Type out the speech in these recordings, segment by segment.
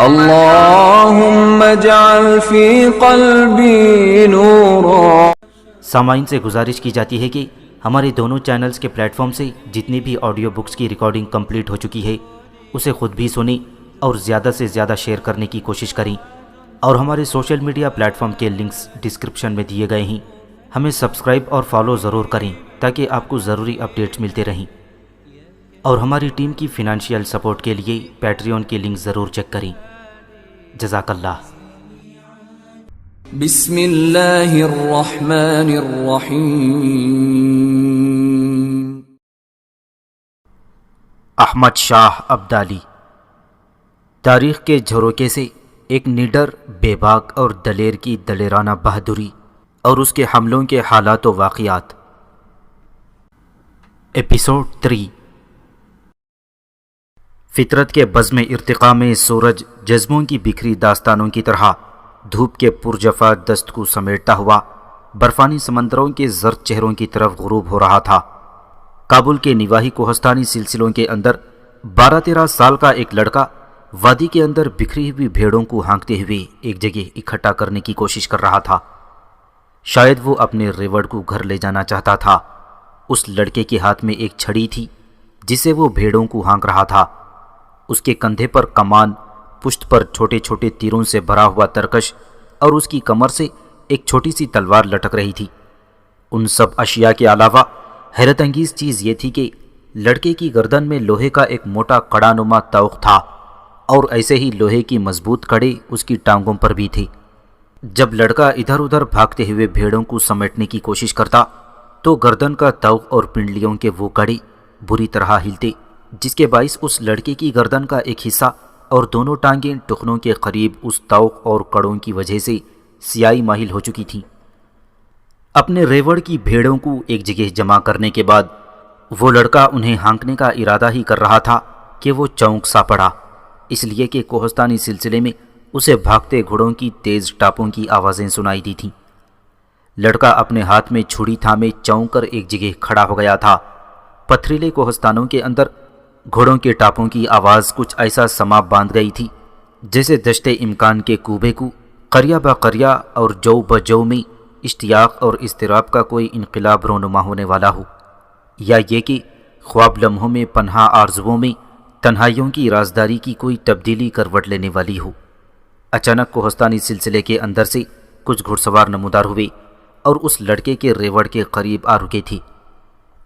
اللهم اجعل في قلبي نورا۔ سامعین سے گزارش کی جاتی ہے کہ ہمارے دونوں چینلز کے پلیٹ فارم سے جتنی بھی آڈیو بکس کی ریکارڈنگ کمپلیٹ ہو چکی ہے اسے خود بھی سنیں اور زیادہ سے زیادہ شیئر کرنے کی کوشش کریں، اور ہمارے سوشل میڈیا پلیٹ فارم کے لنکس ڈسکرپشن میں دیے گئے ہیں، ہمیں سبسکرائب اور فالو ضرور کریں تاکہ آپ کو ضروری اپڈیٹس ملتے رہیں، اور ہماری ٹیم کی فنانشیل سپورٹ کے لیے پیٹریون کی لنک ضرور چیک کریں۔ جزاک اللہ۔ بسم اللہ الرحمن الرحیم۔ احمد شاہ ابدالی تاریخ کے جھروکے سے ایک نڈر، بے باک اور دلیر کی دلیرانہ بہادری اور اس کے حملوں کے حالات و واقعات۔ ایپیسوڈ 3۔ فطرت کے بزم ارتقاء میں سورج جذبوں کی بکھری داستانوں کی طرح دھوپ کے پرجفا دست کو سمیٹتا ہوا برفانی سمندروں کے زرد چہروں کی طرف غروب ہو رہا تھا۔ کابل کے نواحی کوہستانی سلسلوں کے اندر 12-13 سال کا ایک لڑکا وادی کے اندر بکھری ہوئی بھیڑوں کو ہانکتے ہوئے ایک جگہ اکٹھا کرنے کی کوشش کر رہا تھا۔ شاید وہ اپنے ریوڑ کو گھر لے جانا چاہتا تھا۔ اس لڑکے کے ہاتھ میں ایک چھڑی تھی جسے وہ بھیڑوں کو ہانک رہا تھا۔ اس کے کندھے پر کمان، پشت پر چھوٹے چھوٹے تیروں سے بھرا ہوا ترکش، اور اس کی کمر سے ایک چھوٹی سی تلوار لٹک رہی تھی۔ ان سب اشیاء کے علاوہ حیرت انگیز چیز یہ تھی کہ لڑکے کی گردن میں لوہے کا ایک موٹا کڑا نما طوق تھا، اور ایسے ہی لوہے کی مضبوط کڑے اس کی ٹانگوں پر بھی تھے۔ جب لڑکا ادھر ادھر بھاگتے ہوئے بھیڑوں کو سمیٹنے کی کوشش کرتا تو گردن کا طوق اور پنڈلیوں کے وہ کڑے بری طرح ہلتے، جس کے باعث اس لڑکے کی گردن کا ایک حصہ اور دونوں ٹانگیں ٹخنوں کے قریب اس طوق اور کڑوں کی وجہ سے سیاہی مائل ہو چکی تھیں۔ اپنے ریوڑ کی بھیڑوں کو ایک جگہ جمع کرنے کے بعد وہ لڑکا انہیں ہانکنے کا ارادہ ہی کر رہا تھا کہ وہ چونک سا پڑا، اس لیے کہ کوہستانی سلسلے میں اسے بھاگتے گھوڑوں کی تیز ٹاپوں کی آوازیں سنائی دی تھیں۔ لڑکا اپنے ہاتھ میں چھڑی تھامے چونک کر ایک جگہ کھڑا ہو گیا تھا۔ پتھریلے کوہستانوں کے اندر گھوڑوں کے ٹاپوں کی آواز کچھ ایسا سما باندھ گئی تھی جیسے دشت امکان کے کوبے کو قریہ با قریہ اور جو بجو میں اشتیاق اور اضطراب کا کوئی انقلاب رونما ہونے والا ہو، یا یہ کہ خواب لمحوں میں پنہا آرزوؤں میں تنہائیوں کی رازداری کی کوئی تبدیلی کروٹ لینے والی ہو۔ اچانک کوہستانی سلسلے کے اندر سے کچھ گھڑ سوار نمودار ہوئے اور اس لڑکے کے ریوڑ کے قریب آ رکے تھے۔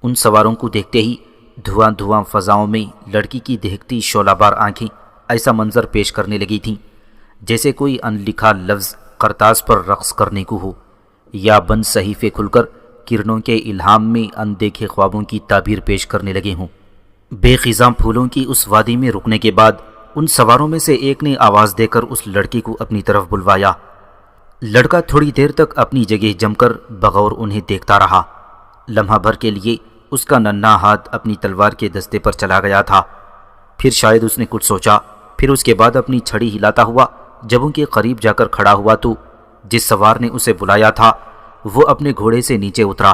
ان سواروں کو دیکھتے ہی دھواں دھواں فضاؤں میں لڑکی کی دہکتی شعلہ بار آنکھیں ایسا منظر پیش کرنے لگی تھیں جیسے کوئی ان لکھا لفظ کرتاس پر رقص کرنے کو ہو، یا بند صحیفے کھل کر کرنوں کے الہام میں ان دیکھے خوابوں کی تعبیر پیش کرنے لگے ہوں۔ بے خزاں پھولوں کی اس وادی میں رکنے کے بعد ان سواروں میں سے ایک نے آواز دے کر اس لڑکی کو اپنی طرف بلوایا۔ لڑکا تھوڑی دیر تک اپنی جگہ جم کر بغور انہیں دیکھتا رہا۔ لمحہ بھر کے لیے اس کا ننھا ہاتھ اپنی تلوار کے دستے پر چلا گیا تھا۔ پھر شاید اس نے کچھ سوچا، پھر اس کے بعد اپنی چھڑی ہلاتا ہوا جب ان کے قریب جا کر کھڑا ہوا تو جس سوار نے اسے بلایا تھا وہ اپنے گھوڑے سے نیچے اترا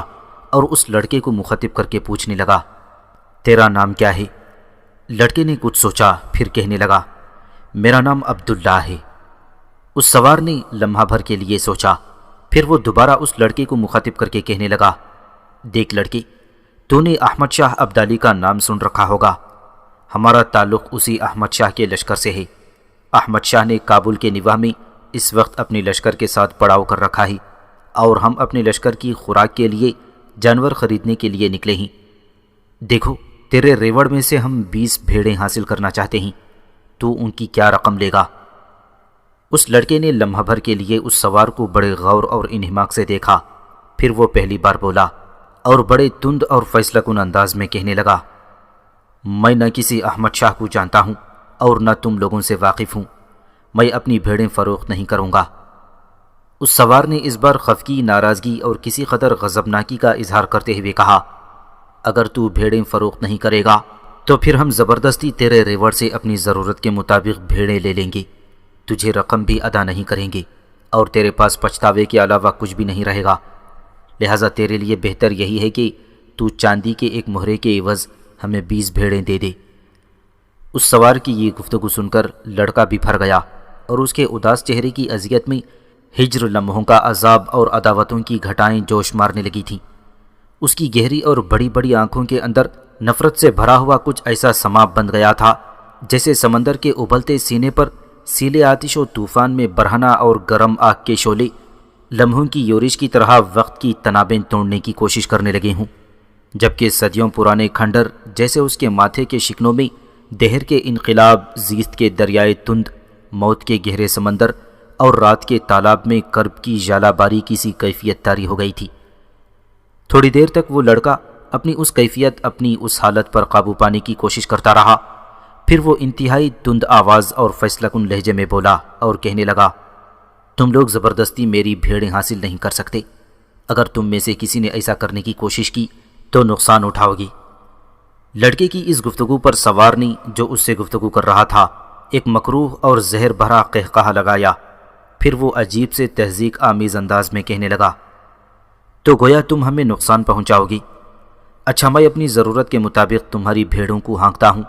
اور اس لڑکے کو مخاطب کر کے پوچھنے لگا، تیرا نام کیا ہے؟ لڑکے نے کچھ سوچا، پھر کہنے لگا، میرا نام عبداللہ ہے۔ اس سوار نے لمحہ بھر کے لیے سوچا، پھر وہ دوبارہ اس لڑکے کو مخاطب کر کے کہنے لگا، دیکھ لڑکے، تو نے احمد شاہ ابدالی کا نام سن رکھا ہوگا۔ ہمارا تعلق اسی احمد شاہ کے لشکر سے ہے۔ احمد شاہ نے کابل کے نواح میں اس وقت اپنے لشکر کے ساتھ پڑاؤ کر رکھا ہے، اور ہم اپنے لشکر کی خوراک کے لیے جانور خریدنے کے لیے نکلے ہیں۔ دیکھو، تیرے ریوڑ میں سے ہم 20 بھیڑیں حاصل کرنا چاہتے ہیں، تو ان کی کیا رقم لے گا؟ اس لڑکے نے لمحہ بھر کے لیے اس سوار کو بڑے غور اور انہماک سے دیکھا، پھر وہ پہلی بار بولا اور بڑے تند اور فیصلہ کن انداز میں کہنے لگا، میں نہ کسی احمد شاہ کو جانتا ہوں اور نہ تم لوگوں سے واقف ہوں۔ میں اپنی بھیڑیں فروخت نہیں کروں گا۔ اس سوار نے اس بار خفگی، ناراضگی اور کسی قدر غضبناکی کا اظہار کرتے ہوئے کہا، اگر تو بھیڑیں فروخت نہیں کرے گا تو پھر ہم زبردستی تیرے ریوڑ سے اپنی ضرورت کے مطابق بھیڑیں لے لیں گے، تجھے رقم بھی ادا نہیں کریں گے، اور تیرے پاس پچھتاوے کے علاوہ کچھ بھی نہیں رہے گا۔ لہٰذا تیرے لیے بہتر یہی ہے کہ تو چاندی کے ایک مہرے کے عوض ہمیں 20 بھیڑیں دے دے۔ اس سوار کی یہ گفتگو سن کر لڑکا بھی پھر گیا اور اس کے اداس چہرے کی اذیت میں ہجر لمحوں کا عذاب اور عداوتوں کی گھٹائیں جوش مارنے لگی تھیں۔ اس کی گہری اور بڑی بڑی آنکھوں کے اندر نفرت سے بھرا ہوا کچھ ایسا سما بن گیا تھا جیسے سمندر کے ابلتے سینے پر سیلے آتش و طوفان میں برہنہ اور گرم آگ کے شعلے لمحوں کی یورش کی طرح وقت کی تنابیں توڑنے کی کوشش کرنے لگے ہوں، جبکہ صدیوں پرانے کھنڈر جیسے اس کے ماتھے کے شکنوں میں دہر کے انقلاب، زیست کے دریائے تند، موت کے گہرے سمندر اور رات کے تالاب میں کرب کی ژالہ باری کی سی کیفیت طاری ہو گئی تھی۔ تھوڑی دیر تک وہ لڑکا اپنی اس کیفیت، اپنی اس حالت پر قابو پانے کی کوشش کرتا رہا، پھر وہ انتہائی تند آواز اور فیصلہ کن لہجے میں بولا اور کہنے لگا، تم لوگ زبردستی میری بھیڑیں حاصل نہیں کر سکتے۔ اگر تم میں سے کسی نے ایسا کرنے کی کوشش کی تو نقصان اٹھاؤ گی۔ لڑکے کی اس گفتگو پر سوار نے جو اس سے گفتگو کر رہا تھا ایک مکروہ اور زہر بھرا قہقہہ لگایا، پھر وہ عجیب سے تہذیب آمیز انداز میں کہنے لگا، تو گویا تم ہمیں نقصان پہنچاؤ گی؟ اچھا، میں اپنی ضرورت کے مطابق تمہاری بھیڑوں کو ہانکتا ہوں،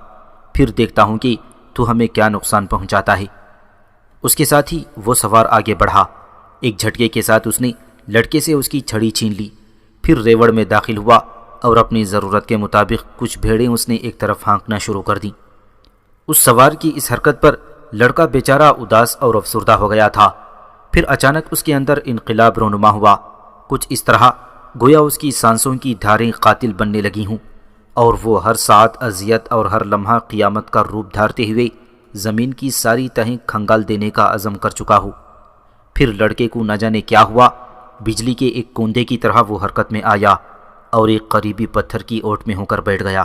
پھر دیکھتا ہوں کہ تو ہمیں کیا نقصان پہنچاتا ہے۔ اس کے ساتھ ہی وہ سوار آگے بڑھا۔ ایک جھٹکے کے ساتھ اس نے لڑکے سے اس کی چھڑی چھین لی، پھر ریوڑ میں داخل ہوا اور اپنی ضرورت کے مطابق کچھ بھیڑیں اس نے ایک طرف ہانکنا شروع کر دیں۔ اس سوار کی اس حرکت پر لڑکا بیچارہ اداس اور افسردہ ہو گیا تھا۔ پھر اچانک اس کے اندر انقلاب رونما ہوا، کچھ اس طرح گویا اس کی سانسوں کی دھاریں قاتل بننے لگی ہوں، اور وہ ہر ساعت اذیت اور ہر لمحہ قیامت کا روپ دھارتے ہوئے زمین کی ساری تہیں کھنگال دینے کا عزم کر چکا ہو۔ پھر لڑکے کو نہ جانے کیا ہوا، بجلی کے ایک کوندے کی طرح وہ حرکت میں آیا اور ایک قریبی پتھر کی اوٹ میں ہو کر بیٹھ گیا۔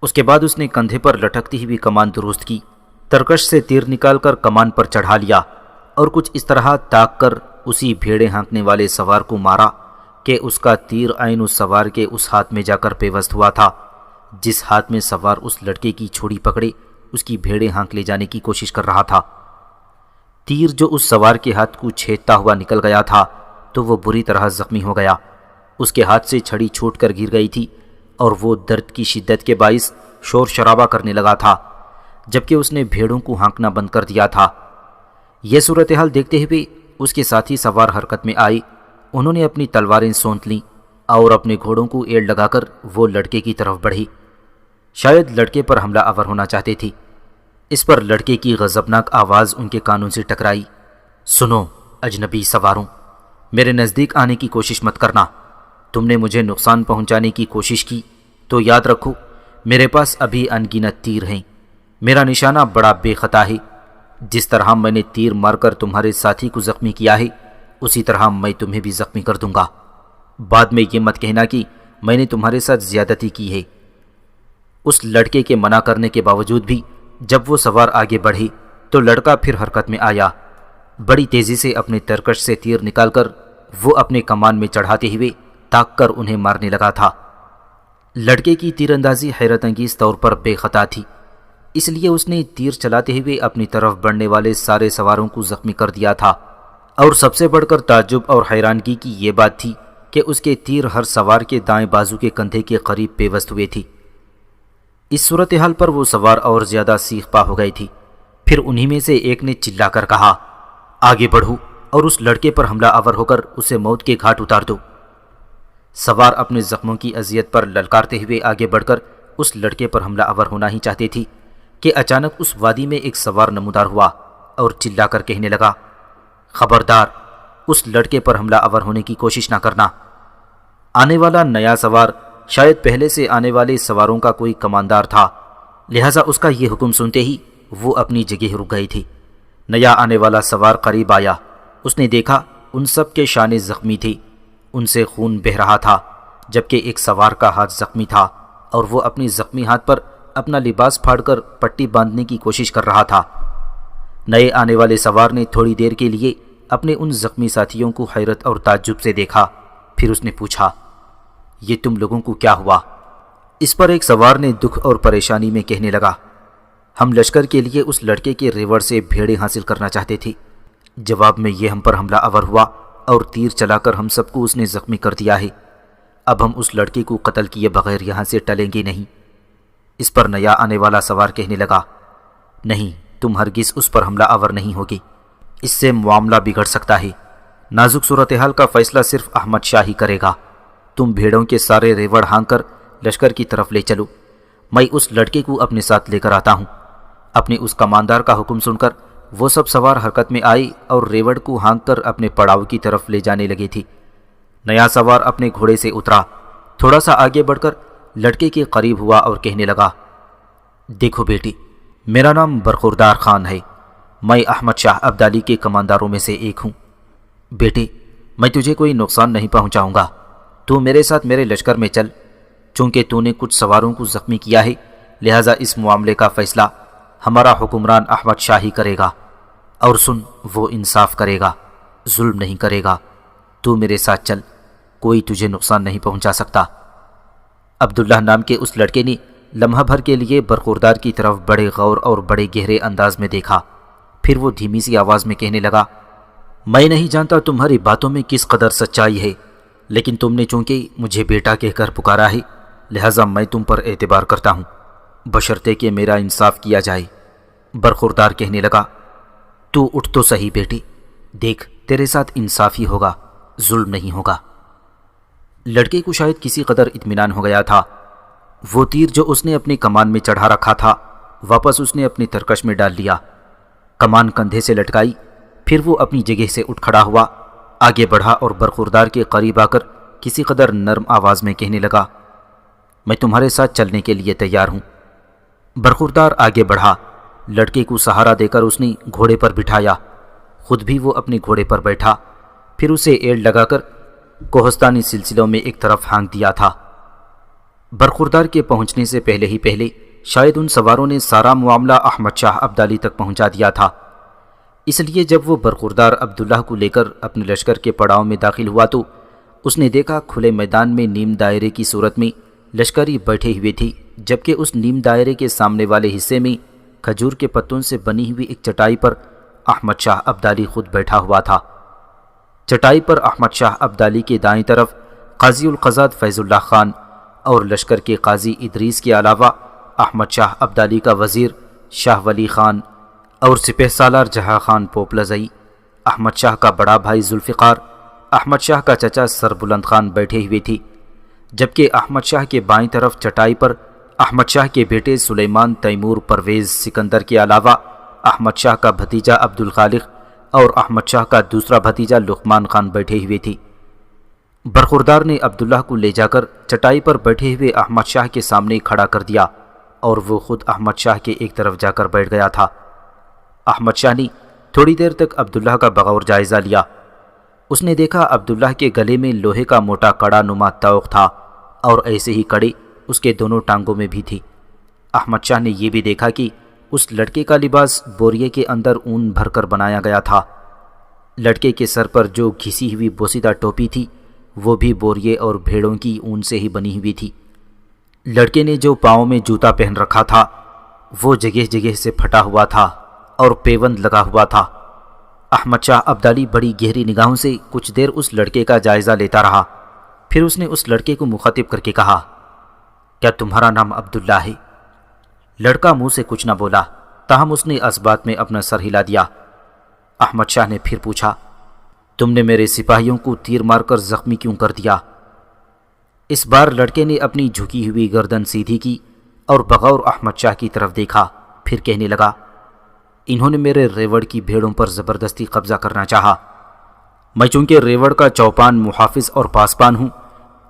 اس کے بعد اس نے کندھے پر لٹکتی ہوئی کمان درست کی، ترکش سے تیر نکال کر کمان پر چڑھا لیا اور کچھ اس طرح تاک کر اسی بھیڑیں ہانکنے والے سوار کو مارا کہ اس کا تیر عین اس سوار کے اس ہاتھ میں جا کر پیوست ہوا تھا جس ہاتھ میں سوار اس لڑکے کی چھڑی پکڑے اس کی بھیڑیں ہانک لے جانے کی کوشش کر رہا تھا۔ تیر جو اس سوار کے ہاتھ کو چھیدتا ہوا نکل گیا تھا تو وہ بری طرح زخمی ہو گیا۔ اس کے ہاتھ سے چھڑی چھوٹ کر گر گئی تھی اور وہ درد کی شدت کے باعث شور شرابہ کرنے لگا تھا، جبکہ اس نے بھیڑوں کو ہانکنا بند کر دیا تھا۔ یہ صورتحال دیکھتے ہوئے اس کے ساتھی سوار حرکت میں آئے۔ انہوں نے اپنی تلواریں سونت لیں اور اپنے گھوڑوں کو ایڑ لگا کر وہ لڑکے کی طرف بڑھے، شاید لڑکے پر حملہ آور ہونا چاہتے تھے۔ اس پر لڑکے کی غضبناک آواز ان کے کانوں سے ٹکرائی، سنو اجنبی سواروں، میرے نزدیک آنے کی کوشش مت کرنا۔ تم نے مجھے نقصان پہنچانے کی کوشش کی تو یاد رکھو میرے پاس ابھی انگنت تیر ہیں۔ میرا نشانہ بڑا بے خطا ہے۔ جس طرح میں نے تیر مار کر تمہارے ساتھی کو زخمی کیا ہے اسی طرح میں تمہیں بھی زخمی کر دوں گا۔ بعد میں یہ مت کہنا کہ میں نے تمہارے ساتھ زیادتی کی ہے۔ اس لڑکے کے منع کرنے کے باوجود بھی جب وہ سوار آگے بڑھے تو لڑکا پھر حرکت میں آیا۔ بڑی تیزی سے اپنے ترکش سے تیر نکال کر وہ اپنے کمان میں چڑھاتے ہوئے تاک کر انہیں مارنے لگا تھا۔ لڑکے کی تیر اندازی حیرت انگیز طور پر بے خطا تھی، اس لیے اس نے تیر چلاتے ہوئے اپنی طرف بڑھنے والے سارے سواروں کو زخمی کر دیا تھا، اور سب سے بڑھ کر تعجب اور حیرانگی کی یہ بات تھی کہ اس کے تیر ہر سوار کے دائیں بازو کے کندھے کے قریب پیوست ہوئے تھی۔ اس صورتحال پر وہ سوار اور زیادہ سیخ پا ہو گئی تھی۔ پھر انہی میں سے ایک نے چلا کر کہا، آگے بڑھو اور اس لڑکے پر حملہ آور ہو کر اسے موت کے گھاٹ اتار دو۔ سوار اپنے زخموں کی اذیت پر للکارتے ہوئے آگے بڑھ کر اس لڑکے پر حملہ آور ہونا ہی چاہتے تھی کہ اچانک اس وادی میں ایک سوار نمودار ہوا اور چلا کر کہنے لگا، خبردار، اس لڑکے پر حملہ آور ہونے کی کوشش نہ کرنا۔ آنے والا نیا سوار شاید پہلے سے آنے والے سواروں کا کوئی کماندار تھا، لہٰذا اس کا یہ حکم سنتے ہی وہ اپنی جگہ رک گئی تھی۔ نیا آنے والا سوار قریب آیا، اس نے دیکھا ان سب کے شانے زخمی تھے، ان سے خون بہہ رہا تھا، جبکہ ایک سوار کا ہاتھ زخمی تھا اور وہ اپنی زخمی ہاتھ پر اپنا لباس پھاڑ کر پٹی باندھنے کی کوشش کر رہا تھا۔ نئے آنے والے سوار نے تھوڑی دیر کے لیے اپنے ان زخمی ساتھیوں کو حیرت اور تعجب سے دیکھا، پھر اس نے پوچھا، یہ تم لوگوں کو کیا ہوا؟ اس پر ایک سوار نے دکھ اور پریشانی میں کہنے لگا، ہم لشکر کے لیے اس لڑکے کے ریوڑ سے بھیڑیں حاصل کرنا چاہتے تھے، جواب میں یہ ہم پر حملہ آور ہوا اور تیر چلا کر ہم سب کو اس نے زخمی کر دیا ہے۔ اب ہم اس لڑکے کو قتل کیے بغیر یہاں سے ٹلیں گے نہیں۔ اس پر نیا آنے والا سوار کہنے لگا، نہیں، تم ہرگز اس پر حملہ آور نہیں ہوگی۔ اس سے معاملہ بگڑ سکتا ہے۔ نازک صورتحال کا فیصلہ صرف احمد شاہ ہی کرے گا۔ تم بھیڑوں کے سارے ریوڑ ہانک کر لشکر کی طرف لے چلو، میں اس لڑکے کو اپنے ساتھ لے کر آتا ہوں۔ اپنے اس کماندار کا حکم سن کر وہ سب سوار حرکت میں آئے اور ریوڑ کو ہانک کر اپنے پڑاؤ کی طرف لے جانے لگے تھی۔ نیا سوار اپنے گھوڑے سے اترا، تھوڑا سا آگے بڑھ کر لڑکے کے قریب ہوا اور کہنے لگا، دیکھو بیٹی، میرا نام برخوردار خان ہے، میں احمد شاہ ابدالی کے کمانداروں میں سے ایک ہوں۔ بیٹے، میں تجھے کوئی نقصان نہیں پہنچاؤں گا، تو میرے ساتھ میرے لشکر میں چل۔ چونکہ تو نے کچھ سواروں کو زخمی کیا ہے، لہٰذا اس معاملے کا فیصلہ ہمارا حکمران احمد شاہ ہی کرے گا۔ اور سن، وہ انصاف کرے گا، ظلم نہیں کرے گا۔ تو میرے ساتھ چل، کوئی تجھے نقصان نہیں پہنچا سکتا۔ عبداللہ نام کے اس لڑکے نے لمحہ بھر کے لیے برخوردار کی طرف بڑے غور اور بڑے گہرے انداز میں دیکھا، پھر وہ دھیمی سی آواز میں کہنے لگا، میں نہیں جانتا تمہاری باتوں میں کس قدر سچائی ہے، لیکن تم نے چونکہ مجھے بیٹا کہہ کر پکارا ہے، لہٰذا میں تم پر اعتبار کرتا ہوں، بشرطے کہ میرا انصاف کیا جائے۔ برخوردار کہنے لگا، تو اٹھ تو صحیح بیٹی، دیکھ تیرے ساتھ انصاف ہی ہوگا، ظلم نہیں ہوگا۔ لڑکے کو شاید کسی قدر اطمینان ہو گیا تھا۔ وہ تیر جو اس نے اپنی کمان میں چڑھا رکھا تھا واپس اس نے اپنی ترکش میں ڈال لیا، کمان کندھے سے لٹکائی، پھر وہ اپنی جگہ سے اٹھ کھڑا ہوا، آگے بڑھا اور برخوردار کے قریب آ کر کسی قدر نرم آواز میں کہنے لگا، میں تمہارے ساتھ چلنے کے لیے تیار ہوں۔ برخوردار آگے بڑھا، لڑکے کو سہارا دے کر اس نے گھوڑے پر بٹھایا، خود بھی وہ اپنے گھوڑے پر بیٹھا، پھر اسے ایڑ لگا کر کوہستانی سلسلوں میں ایک طرف ہانک دیا تھا۔ برخوردار کے پہنچنے سے پہلے ہی پہلے شاید ان سواروں نے سارا معاملہ احمد شاہ ابدالی تک پہنچا دیا تھا، اس لیے جب وہ برخوردار عبداللہ کو لے کر اپنے لشکر کے پڑاؤ میں داخل ہوا تو اس نے دیکھا کھلے میدان میں نیم دائرے کی صورت میں لشکری بیٹھے ہوئے تھی، جبکہ اس نیم دائرے کے سامنے والے حصے میں کھجور کے پتوں سے بنی ہوئی ایک چٹائی پر احمد شاہ ابدالی خود بیٹھا ہوا تھا۔ چٹائی پر احمد شاہ ابدالی کے دائیں طرف قاضی القضات فیض اللہ خان اور لشکر کے قاضی ادریس کے علاوہ احمد شاہ ابدالی کا وزیر شاہ ولی خان اور سپہ سالار جہاں خان پوپلزئی، احمد شاہ کا بڑا بھائی ذوالفقار، احمد شاہ کا چچا سربلند خان بیٹھے ہوئے تھی، جبکہ احمد شاہ کے بائیں طرف چٹائی پر احمد شاہ کے بیٹے سلیمان تیمور پرویز سکندر کے علاوہ احمد شاہ کا بھتیجا عبد الخالق اور احمد شاہ کا دوسرا بھتیجا لقمان خان بیٹھے ہوئے تھی۔ برخوردار نے عبداللہ کو لے جا کر چٹائی پر بیٹھے ہوئے احمد شاہ کے سامنے کھڑا کر دیا اور وہ خود احمد شاہ کے ایک طرف جا کر بیٹھ گیا تھا۔ احمد شاہ نے تھوڑی دیر تک عبداللہ کا بغور جائزہ لیا۔ اس نے دیکھا عبداللہ کے گلے میں لوہے کا موٹا کڑا نما طوق تھا اور ایسے ہی کڑی اس کے دونوں ٹانگوں میں بھی تھی۔ احمد شاہ نے یہ بھی دیکھا کہ اس لڑکے کا لباس بوریے کے اندر اون بھر کر بنایا گیا تھا۔ لڑکے کے سر پر جو گھسی ہوئی بوسیدہ ٹوپی تھی وہ بھی بوریے اور بھیڑوں کی اون سے ہی بنی ہوئی تھی۔ لڑکے نے جو پاؤں میں جوتا پہن رکھا تھا وہ جگہ جگہ سے پھٹا ہوا تھا اور پیوند لگا ہوا تھا۔ احمد شاہ ابدالی بڑی گہری نگاہوں سے کچھ دیر اس لڑکے کا جائزہ لیتا رہا، پھر اس نے اس لڑکے کو مخاطب کر کے کہا، کیا تمہارا نام عبداللہ ہے؟ لڑکا منہ سے کچھ نہ بولا، تاہم اس نے اس بات میں اپنا سر ہلا دیا۔ احمد شاہ نے پھر پوچھا، تم نے میرے سپاہیوں کو تیر مار کر زخمی کیوں کر دیا؟ اس بار لڑکے نے اپنی جھکی ہوئی گردن سیدھی کی اور بغور احمد شاہ کی طرف دیکھا، پھر کہنے لگا، انہوں نے میرے ریوڑ کی بھیڑوں پر زبردستی قبضہ کرنا چاہا۔ میں چونکہ ریوڑ کا چوپان محافظ اور پاسبان ہوں،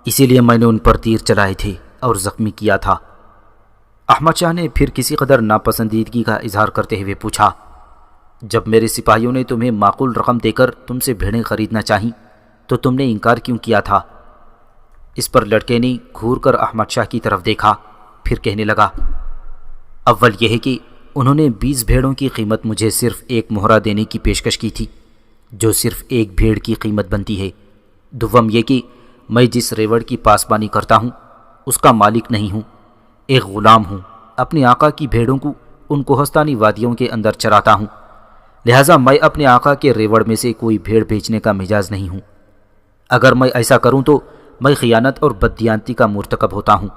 اسی لیے میں نے ان پر تیر چلائے تھے اور زخمی کیا تھا۔ احمد شاہ نے پھر کسی قدر ناپسندیدگی کا اظہار کرتے ہوئے پوچھا، جب میرے سپاہیوں نے تمہیں معقول رقم دے کر تم سے بھیڑیں خریدنا چاہیں تو تم نے انکار کیوں کیا تھا؟ اس پر لڑکے نے گھور کر احمد شاہ کی طرف دیکھا، پھر کہنے لگا، اول یہ ہے کہ انہوں نے 20 بھیڑوں کی قیمت مجھے صرف ایک مہرہ دینے کی پیشکش کی تھی، جو صرف ایک بھیڑ کی قیمت بنتی ہے۔ دوم یہ کہ میں جس ریوڑ کی پاسبانی کرتا ہوں اس کا مالک نہیں ہوں، ایک غلام ہوں، اپنے آقا کی بھیڑوں کو ان کوہستانی وادیوں کے اندر چراتا ہوں، لہٰذا میں اپنے آقا کے ریوڑ میں سے کوئی بھیڑ بیچنے کا مجاز نہیں ہوں۔ اگر میں ایسا کروں تو میں خیانت اور بددیانتی کا مرتکب ہوتا ہوں،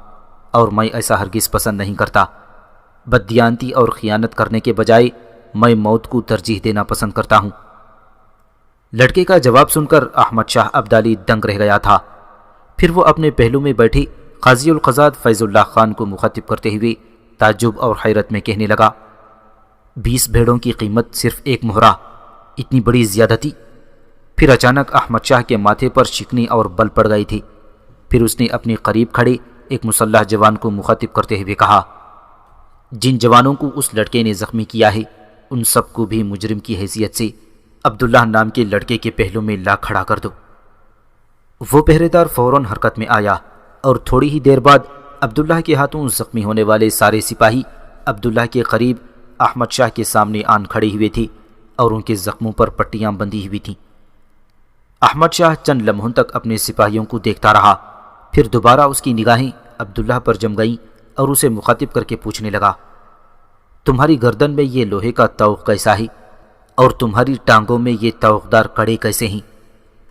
اور میں ایسا ہرگز پسند نہیں کرتا۔ بددیانتی اور خیانت کرنے کے بجائے میں موت کو ترجیح دینا پسند کرتا ہوں۔ لڑکے کا جواب سن کر احمد شاہ ابدالی دنگ رہ گیا تھا۔ پھر وہ اپنے پہلو میں بیٹھے قاضی القضات فیض اللہ خان کو مخاطب کرتے ہوئے تعجب اور حیرت میں کہنے لگا، 20 بھیڑوں کی قیمت صرف ایک مہرہ، اتنی بڑی زیادتی؟ پھر اچانک احمد شاہ کے ماتھے پر شکنی اور بل پڑ گئی تھی۔ پھر اس نے اپنے قریب کھڑے ایک مسلح جوان کو مخاطب کرتے ہوئے کہا، جن جوانوں کو اس لڑکے نے زخمی کیا ہے ان سب کو بھی مجرم کی حیثیت سے عبداللہ نام کے لڑکے کے پہلو میں لا کھڑا کر دو۔ وہ پہرے دار فوراً حرکت میں آیا اور تھوڑی ہی دیر بعد عبداللہ کے ہاتھوں زخمی ہونے والے سارے سپاہی عبداللہ کے قریب احمد شاہ کے سامنے آن کھڑے ہوئے تھے اور ان کے زخموں پر پٹیاں بندھی ہوئی تھیں۔ احمد شاہ چند لمحوں تک اپنے سپاہیوں کو دیکھتا رہا، پھر دوبارہ اس کی نگاہیں عبداللہ پر جم گئیں اور اسے مخاطب کر کے پوچھنے لگا، تمہاری گردن میں یہ لوہے کا طوق کیسا ہے اور تمہاری ٹانگوں میں یہ طوقدار کڑے کیسے ہیں؟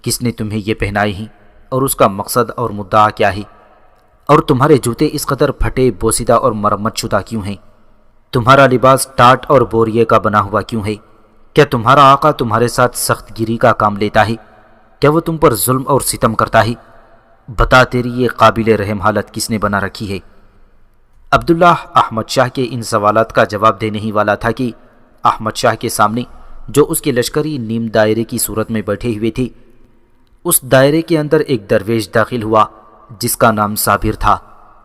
کس نے تمہیں یہ پہنائے ہیں اور اس کا مقصد اور مدعا کیا ہے؟ اور تمہارے جوتے اس قدر پھٹے بوسیدہ اور مرمت شدہ کیوں ہیں؟ تمہارا لباس ٹاٹ اور بوریے کا بنا ہوا کیوں ہے؟ کیا تمہارا آقا تمہارے ساتھ سخت گیری کا کام لیتا ہے؟ کیا وہ تم پر ظلم اور ستم کرتا ہے؟ بتا تیری یہ قابل رحم حالت کس نے بنا رکھی ہے؟ عبداللہ احمد شاہ کے ان سوالات کا جواب دینے ہی والا تھا کہ احمد شاہ کے سامنے جو اس کے لشکری نیم دائرے کی صورت میں بیٹھے ہوئے تھے، اس دائرے کے اندر ایک درویش داخل ہوا جس کا نام صابر تھا،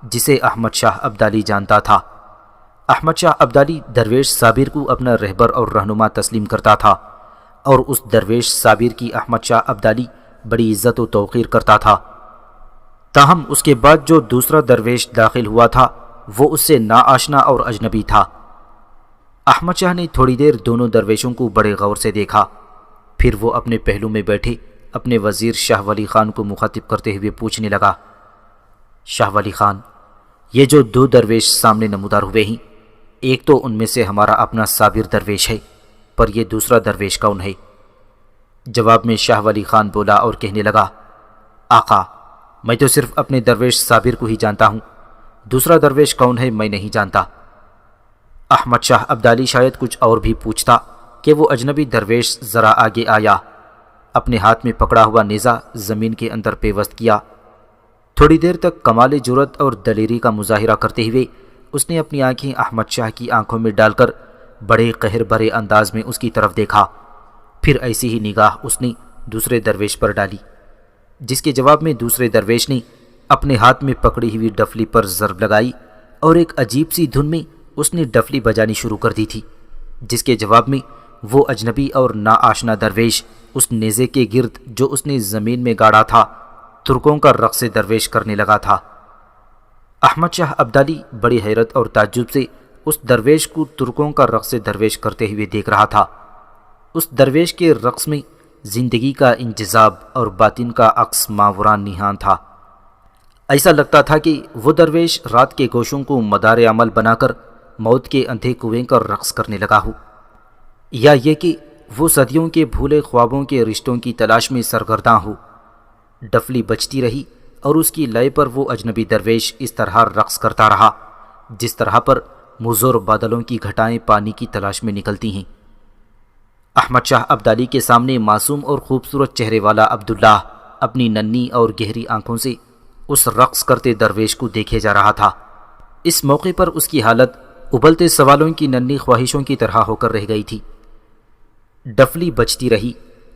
جسے احمد شاہ ابدالی جانتا تھا۔ احمد شاہ ابدالی درویش صابر کو اپنا رہبر اور رہنما تسلیم کرتا تھا اور اس درویش صابر کی احمد شاہ ابدالی بڑی عزت و توقیر کرتا تھا۔ تاہم اس کے بعد جو دوسرا درویش داخل ہوا تھا وہ اس سے ناآشنا اور اجنبی تھا۔ احمد شاہ نے تھوڑی دیر دونوں درویشوں کو بڑے غور سے دیکھا، پھر وہ اپنے پہلو میں بیٹھے اپنے وزیر شاہ ولی خان کو مخاطب کرتے ہوئے پوچھنے لگا، شاہ ولی خان، یہ جو دو درویش سامنے نمودار ہوئے ہیں، ایک تو ان میں سے ہمارا اپنا صابر درویش ہے، پر یہ دوسرا درویش کون ہے؟ جواب میں شاہ ولی خان بولا اور کہنے لگا، آقا، میں تو صرف اپنے درویش صابر کو ہی جانتا ہوں، دوسرا درویش کون ہے میں نہیں جانتا۔ احمد شاہ ابدالی شاید کچھ اور بھی پوچھتا کہ وہ اجنبی درویش ذرا آگے آیا، اپنے ہاتھ میں پکڑا ہوا نیزہ زمین کے اندر پیوست کیا۔ تھوڑی دیر تک کمال جرأت اور دلیری کا مظاہرہ کرتے ہوئے اس نے اپنی آنکھیں احمد شاہ کی آنکھوں میں ڈال کر بڑے قہر بھرے انداز میں اس کی طرف دیکھا، پھر ایسی ہی نگاہ اس نے دوسرے درویش پر ڈالی، جس کے جواب میں دوسرے درویش نے اپنے ہاتھ میں پکڑی ہوئی ڈفلی پر ضرب لگائی اور ایک عجیب سی دھن میں اس نے ڈفلی بجانی شروع کر دی تھی، جس کے جواب میں وہ اجنبی اور ناآشنا درویش اس نیزے کے گرد جو اس نے زمین میں گاڑا تھا ترکوں کا رقص درویش کرنے لگا تھا۔ احمد شاہ ابدالی بڑی حیرت اور تعجب سے اس درویش کو ترکوں کا رقص درویش کرتے ہوئے دیکھ رہا تھا۔ اس درویش کے رقص میں زندگی کا انجذاب اور باطن کا عکس ماوران نہان تھا۔ ایسا لگتا تھا کہ وہ درویش رات کے گوشوں کو مدار عمل بنا کر موت کے اندھے کنویں کا رقص کرنے لگا ہو، یا یہ کہ وہ صدیوں کے بھولے خوابوں کے رشتوں کی تلاش میں سرگرداں ہو۔ ڈفلی بجتی رہی اور اس کی لے پر وہ اجنبی درویش اس طرح رقص کرتا رہا جس طرح پر مزور بادلوں کی گھٹائیں پانی کی تلاش میں نکلتی ہیں۔ احمد شاہ ابدالی کے سامنے معصوم اور خوبصورت چہرے والا عبداللہ اپنی ننھی اور گہری آنکھوں سے اس رقص کرتے درویش کو دیکھے جا رہا تھا۔ اس موقع پر اس کی حالت ابلتے سوالوں کی ننھی خواہشوں کی طرح ہو کر رہ گئی تھی۔ ڈفلی بجتی رہی،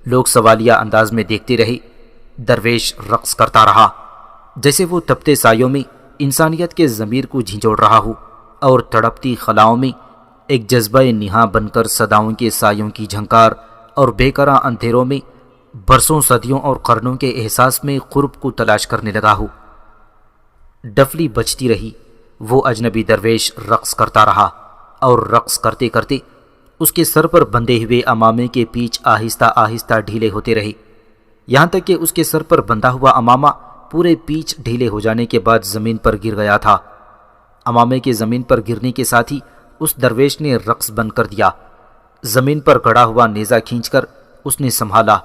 لوگ سوالیہ انداز میں دیکھتے رہے، درویش رقص کرتا رہا جیسے وہ تپتے سایوں میں انسانیت کے ضمیر کو جھنجھوڑ رہا ہو اور تڑپتی خلاؤں میں ایک جذبہ نہاں بن کر صداؤں کے سایوں کی جھنکار اور بے قرار اندھیروں میں برسوں صدیوں اور قرنوں کے احساس میں قرب کو تلاش کرنے لگا ہو۔ ڈفلی بجتی رہی، وہ اجنبی درویش رقص کرتا رہا اور رقص کرتے کرتے اس کے سر پر بندھے ہوئے امامے کے پیچ آہستہ آہستہ ڈھیلے ہوتے رہے، یہاں تک کہ اس کے سر پر بندھا ہوا امامہ پورے پیچ ڈھیلے ہو جانے کے بعد زمین پر گر گیا تھا۔ امامے کے زمین پر گرنے کے ساتھ ہی اس درویش نے رقص بند کر دیا۔ زمین پر گڑا ہوا نیزہ کھینچ کر اس نے سنبھالا،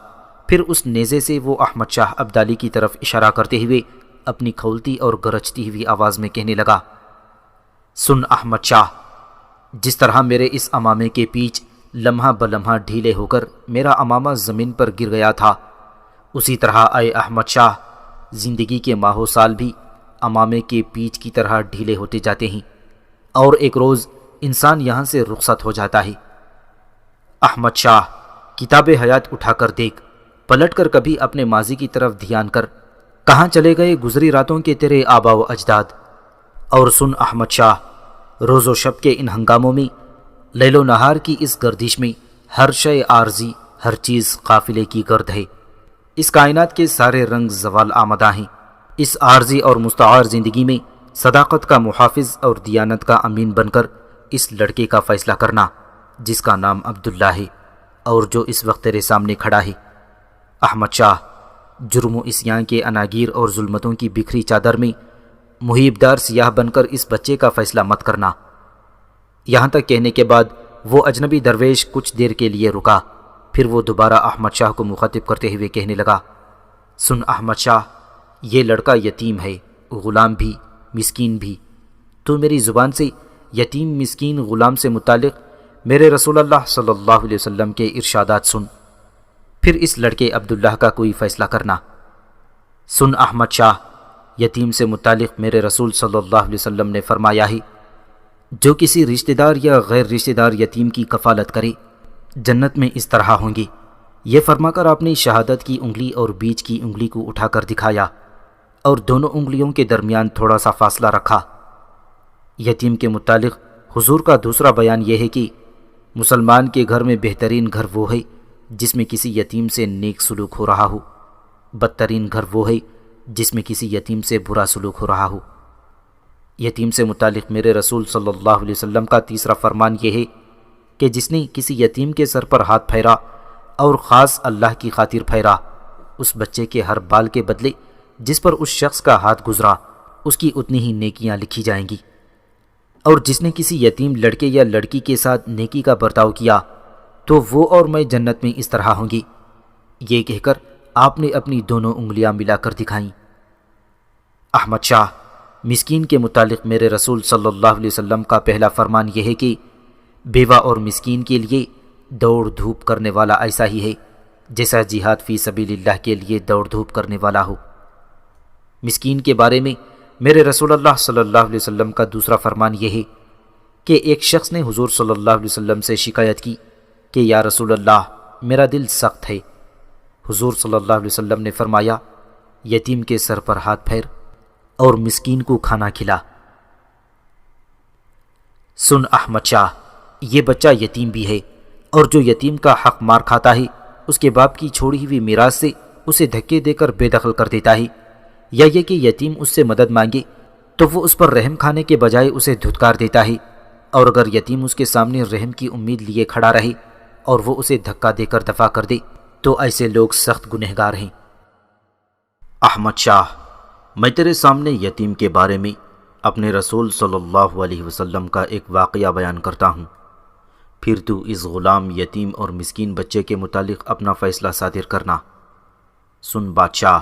پھر اس نیزے سے وہ احمد شاہ ابدالی کی طرف اشارہ کرتے ہوئے اپنی کھولتی اور گرجتی ہوئی آواز میں کہنے لگا، سن احمد شاہ، جس طرح میرے اس امامے کے پیچ لمحہ بلمحہ ڈھیلے ہو کر میرا امامہ زمین پر گر گیا تھا، اسی طرح اے احمد شاہ زندگی کے ماہ و سال بھی امامے کے پیچ کی طرح ڈھیلے ہوتے جاتے ہیں اور ایک روز انسان یہاں سے رخصت ہو جاتا ہے۔ احمد شاہ کتاب حیات اٹھا کر دیکھ، پلٹ کر کبھی اپنے ماضی کی طرف دھیان کر، کہاں چلے گئے گزری راتوں کے تیرے آبا و اجداد؟ اور سن احمد شاہ، روز و شب کے ان ہنگاموں میں، لیل و نہار کی اس گردش میں، ہر شے عارضی، ہر چیز قافلے کی گرد ہے۔ اس کائنات کے سارے رنگ زوال آمدہ ہیں۔ اس عارضی اور مستعار زندگی میں صداقت کا محافظ اور دیانت کا امین بن کر اس لڑکے کا فیصلہ کرنا جس کا نام عبداللہ ہے اور جو اس وقت تیرے سامنے کھڑا ہے۔ احمد شاہ، جرم و عصیان کے اناگیر اور ظلمتوں کی بکھری چادر میں محیب دار سیاہ بن کر اس بچے کا فیصلہ مت کرنا۔ یہاں تک کہنے کے بعد وہ اجنبی درویش کچھ دیر کے لیے رکا، پھر وہ دوبارہ احمد شاہ کو مخاطب کرتے ہوئے کہنے لگا، سن احمد شاہ، یہ لڑکا یتیم ہے، غلام بھی، مسکین بھی۔ تو میری زبان سے یتیم، مسکین، غلام سے متعلق میرے رسول اللہ صلی اللہ علیہ وسلم کے ارشادات سن، پھر اس لڑکے عبداللہ کا کوئی فیصلہ کرنا۔ سن احمد شاہ، یتیم سے متعلق میرے رسول صلی اللہ علیہ وسلم نے فرمایا ہے، جو کسی رشتہ دار یا غیر رشتہ دار یتیم کی کفالت کرے جنت میں اس طرح ہوں گی۔ یہ فرما کر آپ نے شہادت کی انگلی اور بیچ کی انگلی کو اٹھا کر دکھایا اور دونوں انگلیوں کے درمیان تھوڑا سا فاصلہ رکھا۔ یتیم کے متعلق حضور کا دوسرا بیان یہ ہے کہ مسلمان کے گھر میں بہترین گھر وہ ہے جس میں کسی یتیم سے نیک سلوک ہو رہا ہو، بدترین گھر وہ ہے جس میں کسی یتیم سے برا سلوک ہو رہا ہو۔ یتیم سے متعلق میرے رسول صلی اللہ علیہ وسلم کا تیسرا فرمان یہ ہے کہ جس نے کسی یتیم کے سر پر ہاتھ پھیرا اور خاص اللہ کی خاطر پھیرا، اس بچے کے ہر بال کے بدلے جس پر اس شخص کا ہاتھ گزرا اس کی اتنی ہی نیکیاں لکھی جائیں گی، اور جس نے کسی یتیم لڑکے یا لڑکی کے ساتھ نیکی کا برتاؤ کیا تو وہ اور میں جنت میں اس طرح ہوں گی۔ یہ کہہ کر آپ نے اپنی دونوں انگلیاں ملا کر دکھائیں۔ احمد شاہ، مسکین کے متعلق میرے رسول صلی اللہ علیہ وسلم کا پہلا فرمان یہ ہے کہ بیوہ اور مسکین کے لیے دوڑ دھوپ کرنے والا ایسا ہی ہے جیسا جہاد فی سبیل اللہ کے لیے دوڑ دھوپ کرنے والا ہو۔ مسکین کے بارے میں میرے رسول اللہ صلی اللہ علیہ وسلم کا دوسرا فرمان یہ ہے کہ ایک شخص نے حضور صلی اللہ علیہ وسلم سے شکایت کی کہ یا رسول اللہ، میرا دل سخت ہے۔ حضور صلی اللہ علیہ وسلم نے فرمایا، یتیم کے سر پر ہاتھ پھیر اور مسکین کو کھانا کھلا۔ سن احمد شاہ، یہ بچہ یتیم بھی ہے، اور جو یتیم کا حق مار کھاتا ہے اس کے باپ کی چھوڑی ہوئی میراث سے اسے دھکے دے کر بے دخل کر دیتا ہے، یا یہ کہ یتیم اس سے مدد مانگے تو وہ اس پر رحم کھانے کے بجائے اسے دھتکار دیتا ہے، اور اگر یتیم اس کے سامنے رحم کی امید لیے کھڑا رہے اور وہ اسے دھکا دے کر دفع کر دے تو ایسے لوگ سخت گنہگار ہیں۔ احمد شاہ، میں تیرے سامنے یتیم کے بارے میں اپنے رسول صلی اللہ علیہ وسلم کا ایک واقعہ بیان کرتا ہوں، پھر تو اس غلام، یتیم اور مسکین بچے کے متعلق اپنا فیصلہ صادر کرنا۔ سن بادشاہ،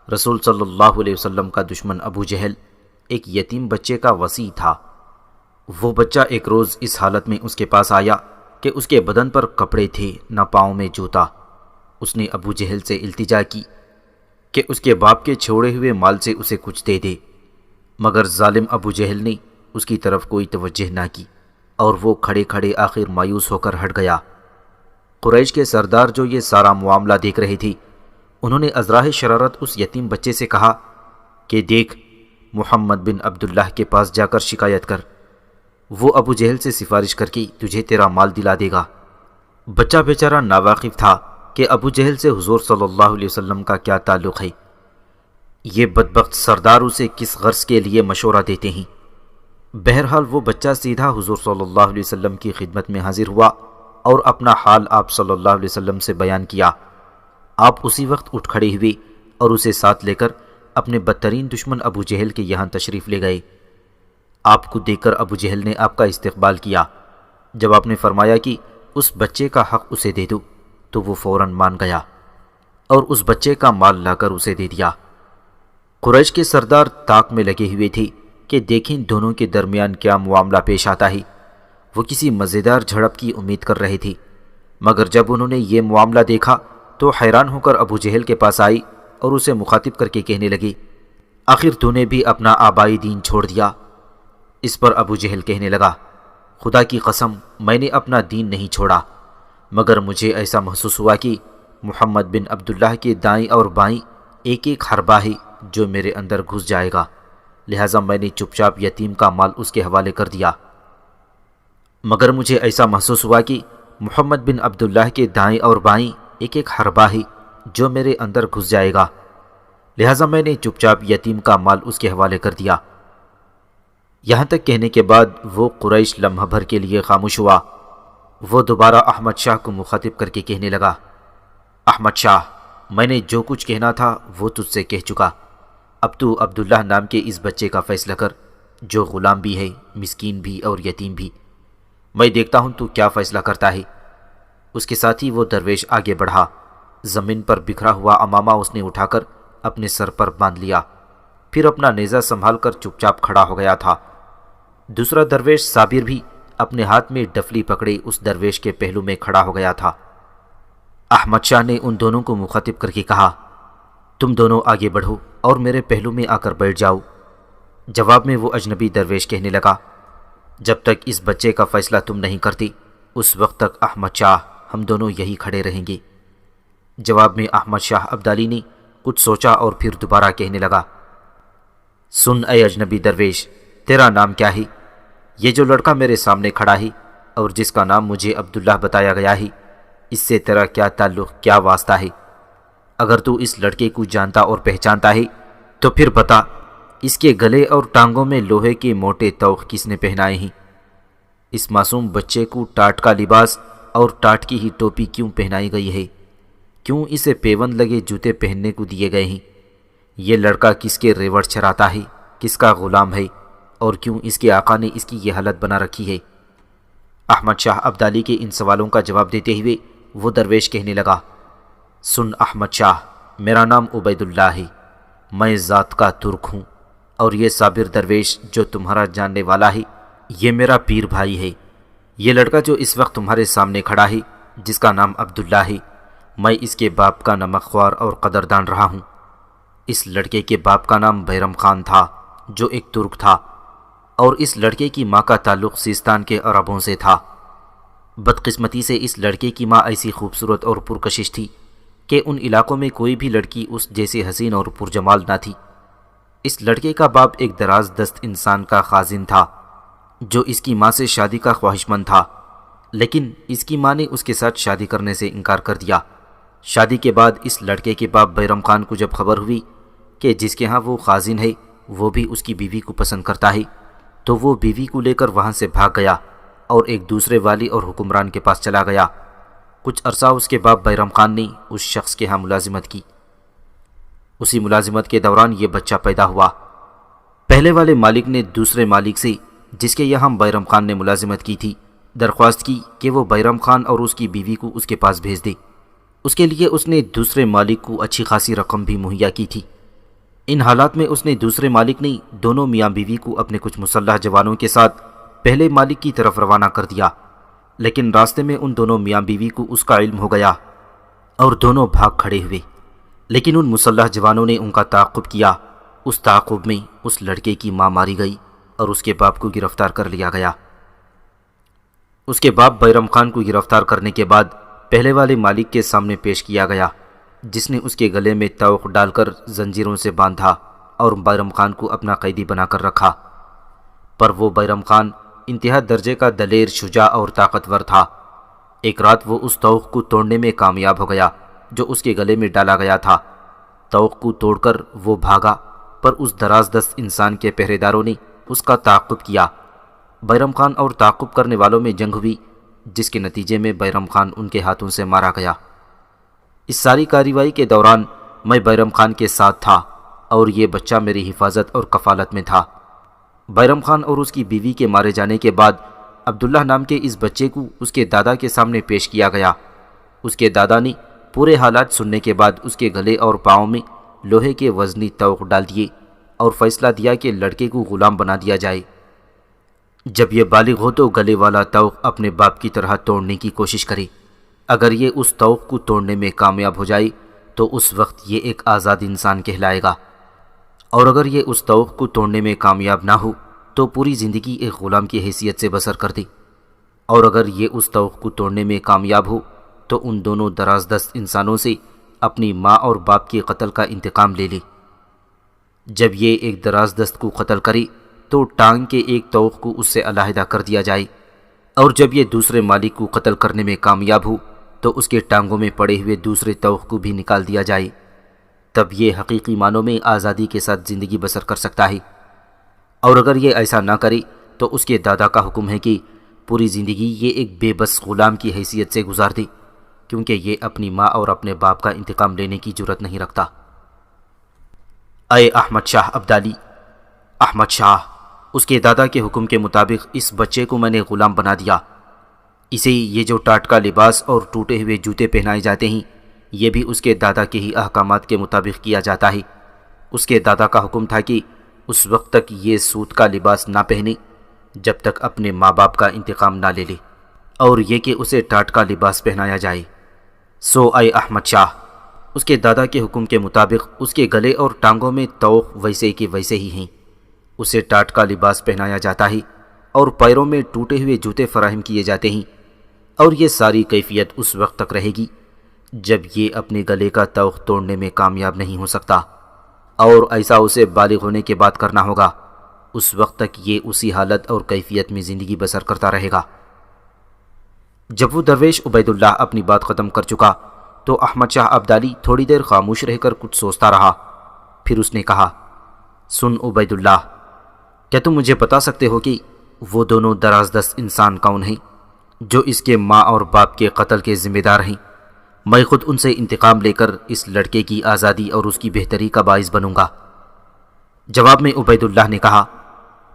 رسول صلی اللہ علیہ وسلم کا دشمن ابو جہل ایک یتیم بچے کا وصی تھا۔ وہ بچہ ایک روز اس حالت میں اس کے پاس آیا کہ اس کے بدن پر کپڑے تھے، نہ پاؤں میں جوتا۔ اس نے ابو جہل سے التجا کی کہ اس کے باپ کے چھوڑے ہوئے مال سے اسے کچھ دے دے، مگر ظالم ابو جہل نے اس کی طرف کوئی توجہ نہ کی اور وہ کھڑے کھڑے آخر مایوس ہو کر ہٹ گیا۔ قریش کے سردار جو یہ سارا معاملہ دیکھ رہے تھے، انہوں نے ازراہ شرارت اس یتیم بچے سے کہا کہ دیکھ، محمد بن عبداللہ کے پاس جا کر شکایت کر، وہ ابو جہل سے سفارش کر کے تجھے تیرا مال دلا دے گا۔ بچہ بیچارہ ناواقف تھا کہ ابو جہل سے حضور صلی اللہ علیہ وسلم کا کیا تعلق ہے، یہ بدبخت سردار اسے کس غرض کے لیے مشورہ دیتے ہیں۔ بہرحال وہ بچہ سیدھا حضور صلی اللہ علیہ وسلم کی خدمت میں حاضر ہوا اور اپنا حال آپ صلی اللہ علیہ وسلم سے بیان کیا۔ آپ اسی وقت اٹھ کھڑے ہوئے اور اسے ساتھ لے کر اپنے بدترین دشمن ابو جہل کے یہاں تشریف لے گئے۔ آپ کو دیکھ کر ابو جہل نے آپ کا استقبال کیا۔ جب آپ نے فرمایا کہ اس بچے کا حق اسے دے دو تو وہ فوراً مان گیا اور اس بچے کا مال لا کر اسے دے دیا۔ قریش کے سردار طاق میں لگے ہوئے تھے کہ دیکھیں دونوں کے درمیان کیا معاملہ پیش آتا ہے۔ وہ کسی مزیدار جھڑپ کی امید کر رہی تھی، مگر جب انہوں نے یہ معاملہ دیکھا تو حیران ہو کر ابو جہل کے پاس آئی اور اسے مخاطب کر کے کہنے لگی، آخر تو نے بھی اپنا آبائی دین چھوڑ دیا۔ اس پر ابو جہل کہنے لگا، خدا کی قسم میں نے اپنا دین نہیں چھوڑا، مگر مجھے ایسا محسوس ہوا کہ محمد بن عبداللہ کے دائیں اور بائیں ایک ایک حربہ ہے جو میرے اندر گھس جائے گا، لہٰذا میں نے چپ چاپ یتیم کا مال اس کے حوالے کر دیا۔ مگر مجھے ایسا محسوس ہوا کہ محمد بن عبداللہ کے دائیں اور بائیں ایک ایک حربہ ہے جو میرے اندر گھس جائے گا، لہٰذا میں نے چپ چاپ یتیم کا مال اس کے حوالے کر دیا۔ یہاں تک کہنے کے بعد وہ قریش لمحہ بھر کے لیے خاموش ہوا۔ وہ دوبارہ احمد شاہ کو مخاطب کر کے کہنے لگا، احمد شاہ، میں نے جو کچھ کہنا تھا وہ تجھ سے کہہ چکا، اب تو عبداللہ نام کے اس بچے کا فیصلہ کر جو غلام بھی ہے، مسکین بھی اور یتیم بھی۔ میں دیکھتا ہوں تو کیا فیصلہ کرتا ہے۔ اس کے ساتھ ہی وہ درویش آگے بڑھا۔ زمین پر بکھرا ہوا عمامہ اس نے اٹھا کر اپنے سر پر باندھ لیا، پھر اپنا نیزہ سنبھال کر چپ چاپ کھڑا ہو گیا تھا۔ دوسرا درویش صابر بھی اپنے ہاتھ میں ڈفلی پکڑے اس درویش کے پہلو میں کھڑا ہو گیا تھا۔ احمد شاہ نے ان دونوں کو مخاطب کر کے کہا، تم دونوں آگے بڑھو اور میرے پہلو میں آ کر بیٹھ جاؤ۔ جواب میں وہ اجنبی درویش کہنے لگا، جب تک اس بچے کا فیصلہ تم نہیں کرتی اس وقت تک احمد شاہ ہم دونوں یہی کھڑے رہیں گے۔ جواب میں احمد شاہ ابدالی نے کچھ سوچا اور پھر دوبارہ کہنے لگا، سن اے اجنبی درویش، تیرا نام کیا ہے؟ یہ جو لڑکا میرے سامنے کھڑا ہے اور جس کا نام مجھے عبداللہ بتایا گیا ہے، اس سے تیرا کیا تعلق، کیا واسطہ ہے؟ اگر تو اس لڑکے کو جانتا اور پہچانتا ہے تو پھر بتا، اس کے گلے اور ٹانگوں میں لوہے کے موٹے طوق کس نے پہنائے ہیں؟ اس معصوم بچے کو ٹاٹ کا لباس اور ٹاٹ کی ہی ٹوپی کیوں پہنائی گئی ہے؟ کیوں اسے پیوند لگے جوتے پہننے کو دیے گئے ہیں؟ یہ لڑکا کس کے ریوڑ چراتا ہے، کس کا غلام ہے، اور کیوں اس کے آقا نے اس کی یہ حالت بنا رکھی ہے؟ احمد شاہ ابدالی کے ان سوالوں کا جواب دیتے ہوئے وہ درویش کہنے لگا، سن احمد شاہ، میرا نام عبید اللہ ہے، میں ذات کا ترک ہوں، اور یہ صابر درویش جو تمہارا جاننے والا ہے یہ میرا پیر بھائی ہے۔ یہ لڑکا جو اس وقت تمہارے سامنے کھڑا ہے جس کا نام عبداللہ ہے، میں اس کے باپ کا نمک خوار اور قدردان رہا ہوں۔ اس لڑکے کے باپ کا نام بیرم خان تھا جو ایک ترک تھا، اور اس لڑکے کی ماں کا تعلق سیستان کے عربوں سے تھا۔ بدقسمتی سے اس لڑکے کی ماں ایسی خوبصورت اور پرکشش تھی کہ ان علاقوں میں کوئی بھی لڑکی اس جیسی حسین اور پرجمال نہ تھی۔ اس لڑکے کا باپ ایک دراز دست انسان کا خازن تھا جو اس کی ماں سے شادی کا خواہشمند تھا، لیکن اس کی ماں نے اس کے ساتھ شادی کرنے سے انکار کر دیا۔ شادی کے بعد اس لڑکے کے باپ بیرم خان کو جب خبر ہوئی کہ جس کے ہاں وہ خازن ہے وہ بھی اس کی بیوی کو پسند کرتا ہے، تو وہ بیوی کو لے کر وہاں سے بھاگ گیا اور ایک دوسرے والی اور حکمران کے پاس چلا گیا۔ کچھ عرصہ اس کے باپ بیرم خان نے اس شخص کے ہاں ملازمت کی۔ اسی ملازمت کے دوران یہ بچہ پیدا ہوا۔ پہلے والے مالک نے دوسرے مالک سے جس کے یہاں بیرم خان نے ملازمت کی تھی درخواست کی کہ وہ بیرم خان اور اس کی بیوی کو اس کے پاس بھیج دے۔ اس کے لیے اس نے دوسرے مالک کو اچھی خاصی رقم بھی مہیا کی تھی۔ ان حالات میں اس نے دوسرے مالک نے دونوں میاں بیوی کو اپنے کچھ مسلح جوانوں کے ساتھ پہلے مالک کی طرف روانہ کر دیا، لیکن راستے میں ان دونوں میاں بیوی کو اس کا علم ہو گیا اور دونوں بھاگ کھڑے ہوئے، لیکن ان مسلح جوانوں نے ان کا تعاقب کیا۔ اس تعاقب میں اس لڑکے کی ماں ماری گئی اور اس کے باپ کو گرفتار کر لیا گیا۔ اس کے باپ بیرم خان کو گرفتار کرنے کے بعد پہلے والے مالک کے سامنے پیش کیا گیا، جس نے اس کے گلے میں طوق ڈال کر زنجیروں سے باندھا اور بیرم خان کو اپنا قیدی بنا کر رکھا۔ پر وہ بیرم خان انتہا درجے کا دلیر، شجاع اور طاقتور تھا۔ ایک رات وہ اس طوق کو توڑنے میں کامیاب ہو گیا جو اس کے گلے میں ڈالا گیا تھا۔ طوق کو توڑ کر وہ بھاگا، پر اس دراز دست انسان کے پہرے داروں نے اس کا تعاقب کیا۔ بیرم خان اور تعاقب کرنے والوں میں جنگ ہوئی، جس کے نتیجے میں بیرم خان ان کے ہاتھوں سے مارا گیا۔ اس ساری کارروائی کے دوران میں بیرم خان کے ساتھ تھا اور یہ بچہ میری حفاظت اور کفالت میں تھا۔ بیرم خان اور اس کی بیوی کے مارے جانے کے بعد عبداللہ نام کے اس بچے کو اس کے دادا کے سامنے پیش کیا گیا۔ اس کے دادا نے پورے حالات سننے کے بعد اس کے گلے اور پاؤں میں لوہے کے وزنی طوق ڈال دیے اور فیصلہ دیا کہ لڑکے کو غلام بنا دیا جائے۔ جب یہ بالغ ہو تو گلے والا طوق اپنے باپ کی طرح توڑنے کی کوشش کرے۔ اگر یہ اس طوق کو توڑنے میں کامیاب ہو جائے تو اس وقت یہ ایک آزاد انسان کہلائے گا، اور اگر یہ اس طوق کو توڑنے میں کامیاب نہ ہو تو پوری زندگی ایک غلام کی حیثیت سے بسر کر دے، اور اگر یہ اس طوق کو توڑنے میں کامیاب ہو تو ان دونوں دراز دست انسانوں سے اپنی ماں اور باپ کے قتل کا انتقام لے لے۔ جب یہ ایک دراز دست کو قتل کرے تو ٹانگ کے ایک طوق کو اس سے علیحدہ کر دیا جائے، اور جب یہ دوسرے مالک کو قتل کرنے میں کامیاب ہو تو اس کے ٹانگوں میں پڑے ہوئے دوسرے طوق کو بھی نکال دیا جائے۔ تب یہ حقیقی معنوں میں آزادی کے ساتھ زندگی بسر کر سکتا ہے، اور اگر یہ ایسا نہ کرے تو اس کے دادا کا حکم ہے کہ پوری زندگی یہ ایک بے بس غلام کی حیثیت سے گزار دے، کیونکہ یہ اپنی ماں اور اپنے باپ کا انتقام لینے کی جرت نہیں رکھتا۔ اے احمد شاہ ابدالی! احمد شاہ، اس کے دادا کے حکم کے مطابق اس بچے کو میں نے غلام بنا دیا۔ اسے یہ جو ٹاٹکا لباس اور ٹوٹے ہوئے جوتے پہنائے جاتے ہیں یہ بھی اس کے دادا کے ہی احکامات کے مطابق کیا جاتا ہے۔ اس کے دادا کا حکم تھا کہ اس وقت تک یہ سوت کا لباس نہ پہنے جب تک اپنے ماں باپ کا انتقام نہ لے لے، اور یہ کہ اسے ٹاٹکا لباس پہنایا جائے۔ سو اے احمد شاہ، اس کے دادا کے حکم کے مطابق اس کے گلے اور ٹانگوں میں طوق ویسے کے ویسے ہی ہیں۔ اسے ٹاٹکا لباس پہنایا جاتا ہے اور پیروں میں ٹوٹے ہوئے جوتے فراہم کیے جاتے ہیں، اور یہ ساری کیفیت اس وقت تک رہے گی جب یہ اپنے گلے کا طوق توڑنے میں کامیاب نہیں ہو سکتا، اور ایسا اسے بالغ ہونے کے بعد کرنا ہوگا۔ اس وقت تک یہ اسی حالت اور کیفیت میں زندگی بسر کرتا رہے گا۔ جب وہ درویش عبید اللہ اپنی بات ختم کر چکا تو احمد شاہ ابدالی تھوڑی دیر خاموش رہ کر کچھ سوچتا رہا۔ پھر اس نے کہا، سن عبید اللہ، کیا تم مجھے بتا سکتے ہو کہ وہ دونوں دراز دست انسان کون ہیں جو اس کے ماں اور باپ کے قتل کے ذمہ دار ہیں؟ میں خود ان سے انتقام لے کر اس لڑکے کی آزادی اور اس کی بہتری کا باعث بنوں گا۔ جواب میں عبید اللہ نے کہا،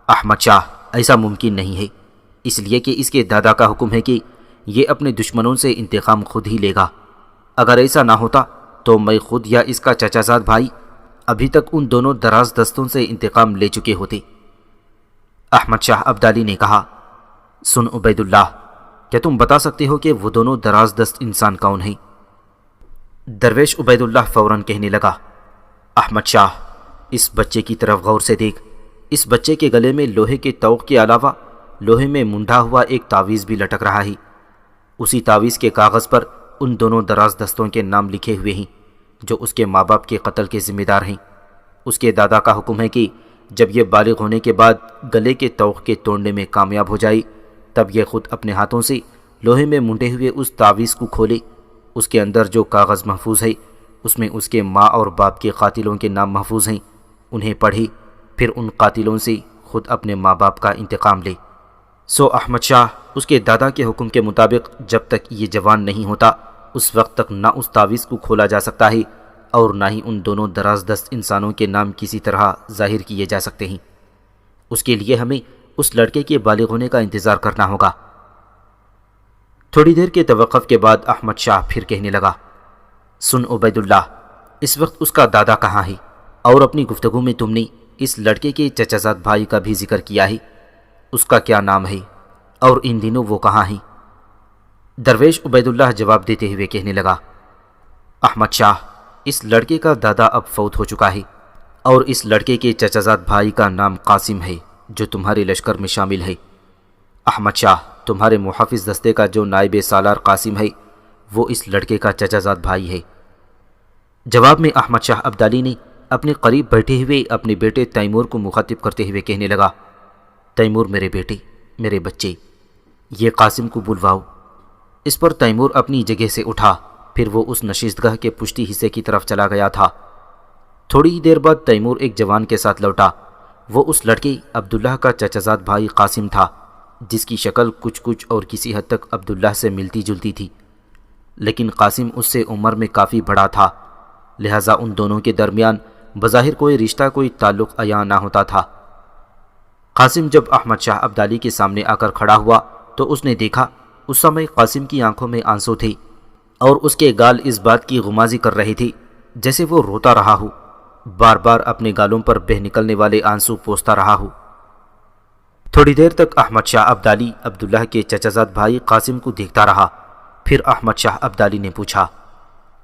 احمد شاہ، ایسا ممکن نہیں ہے، اس لیے کہ اس کے دادا کا حکم ہے کہ یہ اپنے دشمنوں سے انتقام خود ہی لے گا۔ اگر ایسا نہ ہوتا تو میں خود یا اس کا چچا زاد بھائی ابھی تک ان دونوں دراز دستوں سے انتقام لے چکے ہوتے۔ احمد شاہ ابدالی نے کہا، سن عبید اللہ، کیا تم بتا سکتے ہو کہ وہ دونوں دراز دست انسان کون ہیں؟ درویش عبید اللہ فوراً کہنے لگا، احمد شاہ، اس بچے کی طرف غور سے دیکھ۔ اس بچے کے گلے میں لوہے کے طوق کے علاوہ لوہے میں منڈھا ہوا ایک تعویذ بھی لٹک رہا ہے۔ اسی تعویذ کے کاغذ پر ان دونوں دراز دستوں کے نام لکھے ہوئے ہیں جو اس کے ماں باپ کے قتل کے ذمہ دار ہیں۔ اس کے دادا کا حکم ہے کہ جب یہ بالغ ہونے کے بعد گلے کے طوق کے توڑنے میں کامیاب ہو جائے تب یہ خود اپنے ہاتھوں سے لوہے میں منڈے ہوئے اس تعویذ کو کھولے۔ اس کے اندر جو کاغذ محفوظ ہے اس میں اس کے ماں اور باپ کے قاتلوں کے نام محفوظ ہیں، انہیں پڑھے، پھر ان قاتلوں سے خود اپنے ماں باپ کا انتقام لے۔ سو احمد شاہ، اس کے دادا کے حکم کے مطابق جب تک یہ جوان نہیں ہوتا اس وقت تک نہ اس تعویذ کو کھولا جا سکتا ہے اور نہ ہی ان دونوں دراز دست انسانوں کے نام کسی طرح ظاہر کیے جا سکتے ہیں۔ اس کے لیے ہمیں اس لڑکے کے بالغ ہونے کا انتظار کرنا ہوگا۔ تھوڑی دیر کے توقف کے بعد احمد شاہ پھر کہنے لگا، سن عبید اللہ، اس وقت اس کا دادا کہاں ہے؟ اور اپنی گفتگو میں تم نے اس لڑکے کے چچا زاد بھائی کا بھی ذکر کیا ہے، اس کا کیا نام ہے اور ان دنوں وہ کہاں ہیں؟ درویش عبید اللہ جواب دیتے ہوئے کہنے لگا، احمد شاہ، اس لڑکے کا دادا اب فوت ہو چکا ہے، اور اس لڑکے کے چچا زاد بھائی کا نام قاسم ہے جو تمہارے لشکر میں شامل ہے۔ احمد شاہ، تمہارے محافظ دستے کا جو نائب سالار قاسم ہے وہ اس لڑکے کا چچا زاد بھائی ہے۔ جواب میں احمد شاہ ابدالی نے اپنے قریب بیٹھے ہوئے اپنے بیٹے تیمور کو مخاطب کرتے ہوئے کہنے لگا، تیمور میرے بیٹے، میرے بچے، یہ قاسم کو بلواؤ۔ اس پر تیمور اپنی جگہ سے اٹھا، پھر وہ اس نشستگاہ کے پشتی حصے کی طرف چلا گیا تھا۔ تھوڑی دیر بعد تیمور ایک جوان کے ساتھ لوٹا۔ وہ اس لڑکے عبداللہ کا چچا زاد بھائی قاسم تھا، جس کی شکل کچھ اور کسی حد تک عبداللہ سے ملتی جلتی تھی، لیکن قاسم اس سے عمر میں کافی بڑا تھا، لہٰذا ان دونوں کے درمیان بظاہر کوئی رشتہ، کوئی تعلق عیاں نہ ہوتا تھا۔ قاسم جب احمد شاہ ابدالی کے سامنے آ کر کھڑا ہوا تو اس نے دیکھا اس سمے قاسم کی آنکھوں میں آنسو تھے اور اس کے گال اس بات کی غمازی کر رہے تھے جیسے وہ روتا رہا ہو، بار بار اپنے گالوں پر بہہ نکلنے والے آنسو پوچھتا رہا ہو۔ تھوڑی دیر تک احمد شاہ ابدالی عبداللہ کے چچا زاد بھائی قاسم کو دیکھتا رہا۔ پھر احمد شاہ ابدالی نے پوچھا،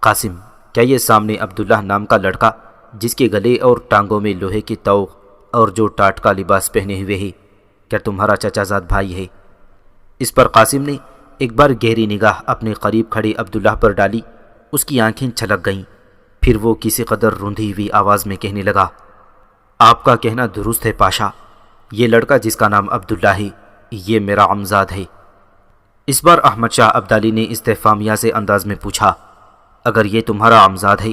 قاسم، کیا یہ سامنے عبداللہ نام کا لڑکا جس کے گلے اور ٹانگوں میں لوہے کے توق اور جو ٹاٹ کا لباس پہنے ہوئے ہے، کیا تمہارا چچا زاد بھائی ہے؟ اس پر قاسم نے ایک بار گہری نگاہ اپنے قریب کھڑے عبداللہ پر ڈالی۔ اس کی آنکھیں چھلک گئیں۔ پھر وہ کسی قدر روندھی ہوئی آواز میں کہنے لگا، آپ کا کہنا درست ہے پاشا، یہ لڑکا جس کا نام عبداللہ ہے یہ میرا عمزاد ہے۔ اس بار احمد شاہ ابدالی نے استفہامیہ سے انداز میں پوچھا، اگر یہ تمہارا عمزاد ہے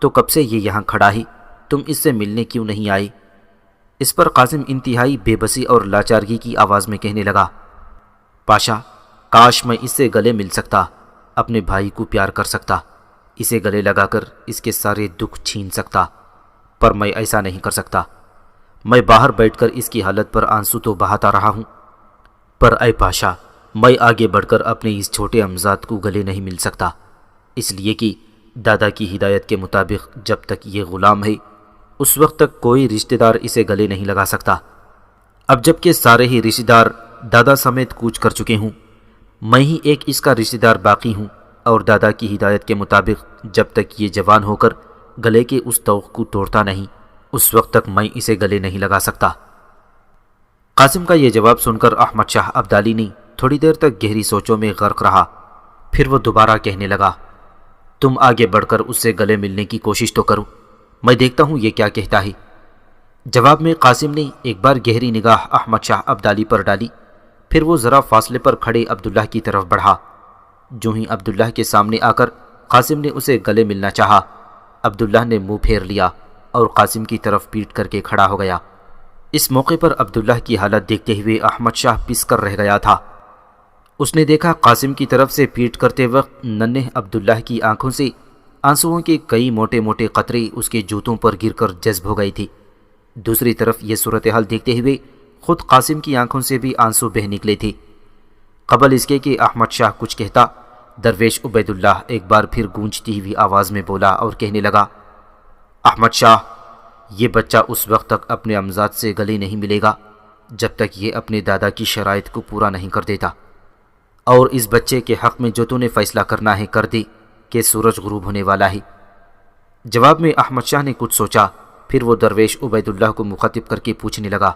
تو کب سے یہ یہاں کھڑا ہے؟ تم اس سے ملنے کیوں نہیں آئے؟ اس پر قاسم انتہائی بے بسی اور لاچارگی کی آواز میں کہنے لگا، پاشا، کاش میں اس سے گلے مل سکتا، اپنے بھائی کو پیار کر سکتا، اسے گلے لگا کر اس کے سارے دکھ چھین سکتا، پر میں ایسا نہیں کر سکتا۔ میں باہر بیٹھ کر اس کی حالت پر آنسو تو بہاتا رہا ہوں، پر اے پاشا، میں آگے بڑھ کر اپنے اس چھوٹے عمزاد کو گلے نہیں مل سکتا، اس لیے کہ دادا کی ہدایت کے مطابق جب تک یہ غلام ہے اس وقت تک کوئی رشتہ دار اسے گلے نہیں لگا سکتا۔ اب جب کہ سارے ہی رشتہ دار دادا سمیت کوچ کر چکے ہوں، میں ہی ایک اس کا رشتہ دار باقی ہوں، اور دادا کی ہدایت کے مطابق جب تک یہ جوان ہو کر گلے کے اس توق کو توڑتا نہیں اس وقت تک میں اسے گلے نہیں لگا سکتا۔ قاسم کا یہ جواب سن کر احمد شاہ ابدالی نے تھوڑی دیر تک گہری سوچوں میں غرق رہا۔ پھر وہ دوبارہ کہنے لگا، تم آگے بڑھ کر اس سے گلے ملنے کی کوشش تو کرو، میں دیکھتا ہوں یہ کیا کہتا ہے۔ جواب میں قاسم نے ایک بار گہری نگاہ احمد شاہ ابدالی پر ڈالی۔ پھر وہ ذرا فاصلے پر کھڑے عبداللہ کی طرف بڑھا۔ جو ہی عبداللہ کے سامنے آ کر قاسم نے اسے گلے ملنا چاہا، عبداللہ نے منہ پھیر لیا اور قاسم کی طرف پیٹ کر کے کھڑا ہو گیا۔ اس موقع پر عبداللہ کی حالت دیکھتے ہوئے احمد شاہ پس کر رہ گیا تھا۔ اس نے دیکھا قاسم کی طرف سے پیٹ کرتے وقت ننھے عبداللہ کی آنکھوں سے آنسوؤں کے کئی موٹے موٹے قطرے اس کے جوتوں پر گر کر جذب ہو گئی تھی۔ دوسری طرف یہ صورتحال دیکھتے ہوئے خود قاسم کی آنکھوں سے بھی آنسو بہہ نکلے تھے۔ قبل اس کے کہ احمد شاہ کچھ کہتا، درویش عبید اللہ ایک بار پھر گونجتی ہوئی آواز میں بولا اور کہنے لگا، احمد شاہ، یہ بچہ اس وقت تک اپنے عمزاد سے گلے نہیں ملے گا جب تک یہ اپنے دادا کی شرائط کو پورا نہیں کر دیتا، اور اس بچے کے حق میں جو تو نے فیصلہ کرنا ہے کر دے کہ سورج غروب ہونے والا ہے۔ جواب میں احمد شاہ نے کچھ سوچا، پھر وہ درویش عبید اللہ کو مخاطب کر کے پوچھنے لگا،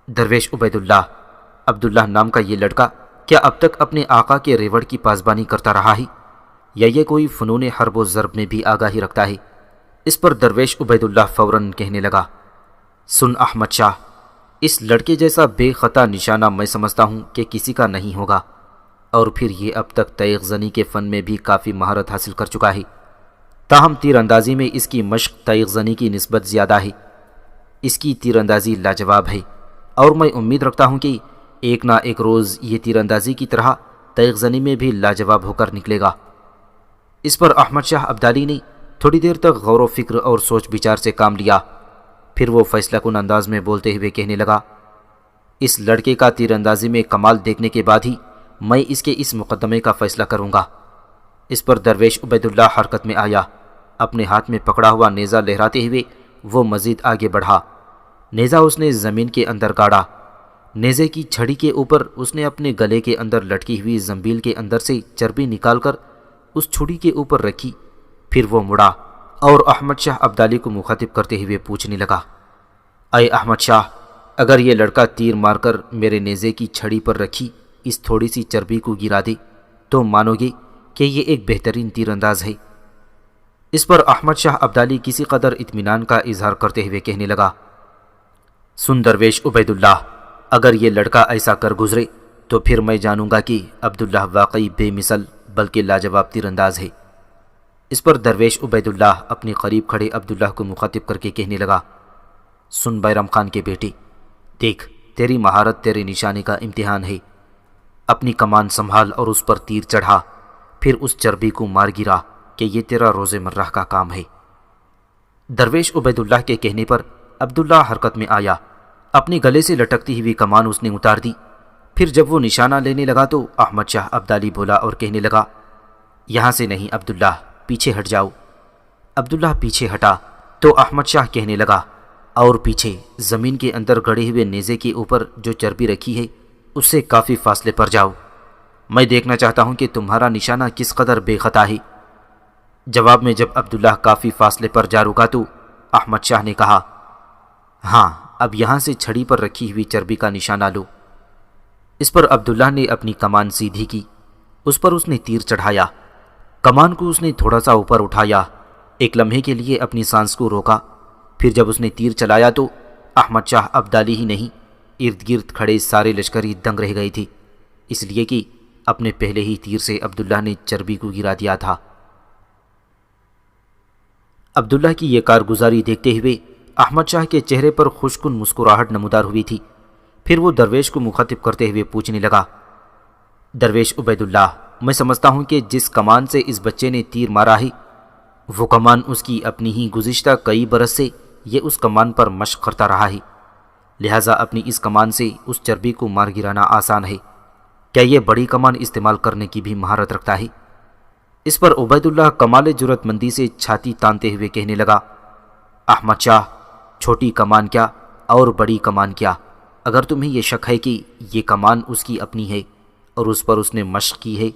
درویش عبید اللہ، عبداللہ نام کا یہ لڑکا کیا اب تک اپنے آقا کے ریوڑ کی پاسبانی کرتا رہا ہے، یا یہ کوئی فنون حرب و ضرب میں بھی آگاہی رکھتا ہے؟ اس پر درویش عبید اللہ فوراً کہنے لگا، سن احمد شاہ، اس لڑکے جیسا بے خطا نشانہ میں سمجھتا ہوں کہ کسی کا نہیں ہوگا، اور پھر یہ اب تک تیغ زنی کے فن میں بھی کافی مہارت حاصل کر چکا ہے۔ تاہم تیر اندازی میں اس کی مشق تیغ زنی کی نسبت زیادہ ہے۔ اس کی تیر اندازی لاجواب ہے، اور میں امید رکھتا ہوں کہ ایک نہ ایک روز یہ تیر اندازی کی طرح تیغ زنی میں بھی لاجواب ہو کر نکلے گا۔ اس پر احمد شاہ ابدالی نے تھوڑی دیر تک غور و فکر اور سوچ بچار سے کام لیا۔ پھر وہ فیصلہ کن انداز میں بولتے ہوئے کہنے لگا، اس لڑکے کا تیر اندازی میں کمال دیکھنے کے بعد ہی میں اس کے اس مقدمے کا فیصلہ کروں گا۔ اس پر درویش عبید اللہ حرکت میں آیا۔ اپنے ہاتھ میں پکڑا ہوا نیزہ لہراتے ہوئے وہ مزید آگے بڑھا۔ نیزہ اس نے زمین کے اندر گاڑا۔ نیزے کی چھڑی کے اوپر اس نے اپنے گلے کے اندر لٹکی ہوئی زنبیل کے اندر سے چربی نکال کر اس چھڑی کے اوپر رکھی۔ پھر وہ مڑا اور احمد شاہ ابدالی کو مخاطب کرتے ہوئے پوچھنے لگا، اے احمد شاہ، اگر یہ لڑکا تیر مار کر میرے نیزے کی چھڑی پر رکھی اس تھوڑی سی چربی کو گرا دے تو مانو گے کہ یہ ایک بہترین تیر انداز ہے؟ اس پر احمد شاہ ابدالی کسی قدر اطمینان کا اظہار کرتے ہوئے کہنے لگا، سن درویش عبید اللہ، اگر یہ لڑکا ایسا کر گزرے تو پھر میں جانوں گا کہ عبداللہ واقعی بے مثل بلکہ لاجواب تیر انداز ہے۔ اس پر درویش عبید اللہ اپنے قریب کھڑے عبداللہ کو مخاطب کر کے کہنے لگا، سن بیرم خان کے بیٹے، دیکھ، تیری مہارت تیرے نشانے کا امتحان ہے۔ اپنی کمان سنبھال اور اس پر تیر چڑھا، پھر اس چربی کو مار گرا کہ یہ تیرا روز مرہ کا کام ہے۔ درویش عبید اللہ کے کہنے پر عبداللہ حرکت میں آیا۔ اپنے گلے سے لٹکتی ہوئی کمان اس نے اتار دی۔ پھر جب وہ نشانہ لینے لگا تو احمد شاہ ابدالی بولا اور کہنے لگا، یہاں سے نہیں عبداللہ، پیچھے ہٹ جاؤ۔ عبداللہ پیچھے ہٹا تو احمد شاہ کہنے لگا، اور پیچھے زمین کے اندر گڑے ہوئے نیزے کے اوپر جو چربی رکھی ہے اس سے کافی فاصلے پر جاؤ، میں دیکھنا چاہتا ہوں کہ تمہارا نشانہ کس قدر بے خطا ہے۔ جواب میں جب عبداللہ کافی فاصلے پر جا رکا تو احمد شاہ نے کہا، ہاں اب یہاں سے چھڑی پر رکھی ہوئی چربی کا نشانہ لو۔ اس پر عبداللہ نے اپنی کمان سیدھی کی، اس پر اس نے تیر چڑھایا، کمان کو اس نے تھوڑا سا اوپر اٹھایا، ایک لمحے کے لیے اپنی سانس کو روکا، پھر جب اس نے تیر چلایا تو احمد شاہ ابدالی ہی نہیں، ارد گرد کھڑے سارے لشکری دنگ رہ گئی تھی، اس لیے کہ اپنے پہلے ہی تیر سے عبداللہ نے چربی کو گرا دیا تھا۔ عبداللہ کی یہ کارگزاری دیکھتے ہوئے احمد شاہ کے چہرے پر خوشکن مسکراہٹ نمودار ہوئی تھی۔ پھر وہ درویش کو مخاطب کرتے ہوئے پوچھنے لگا، درویش عبید اللہ، میں سمجھتا ہوں کہ جس کمان سے اس بچے نے تیر مارا ہے وہ کمان اس کی اپنی ہی گزشتہ کئی برس سے یہ اس کمان پر مشق کرتا رہا ہے، لہٰذا اپنی اس کمان سے اس چربی کو مار گرانا آسان ہے، کیا یہ بڑی کمان استعمال کرنے کی بھی مہارت رکھتا ہے؟ اس پر عبید اللہ کمال جرأت مندی سے چھاتی تانتے ہوئے کہنے لگا، احمد شاہ، چھوٹی کمان کیا اور بڑی کمان کیا، اگر تمہیں یہ شک ہے کہ یہ کمان اس کی اپنی ہے اور اس پر اس نے مشق کی ہے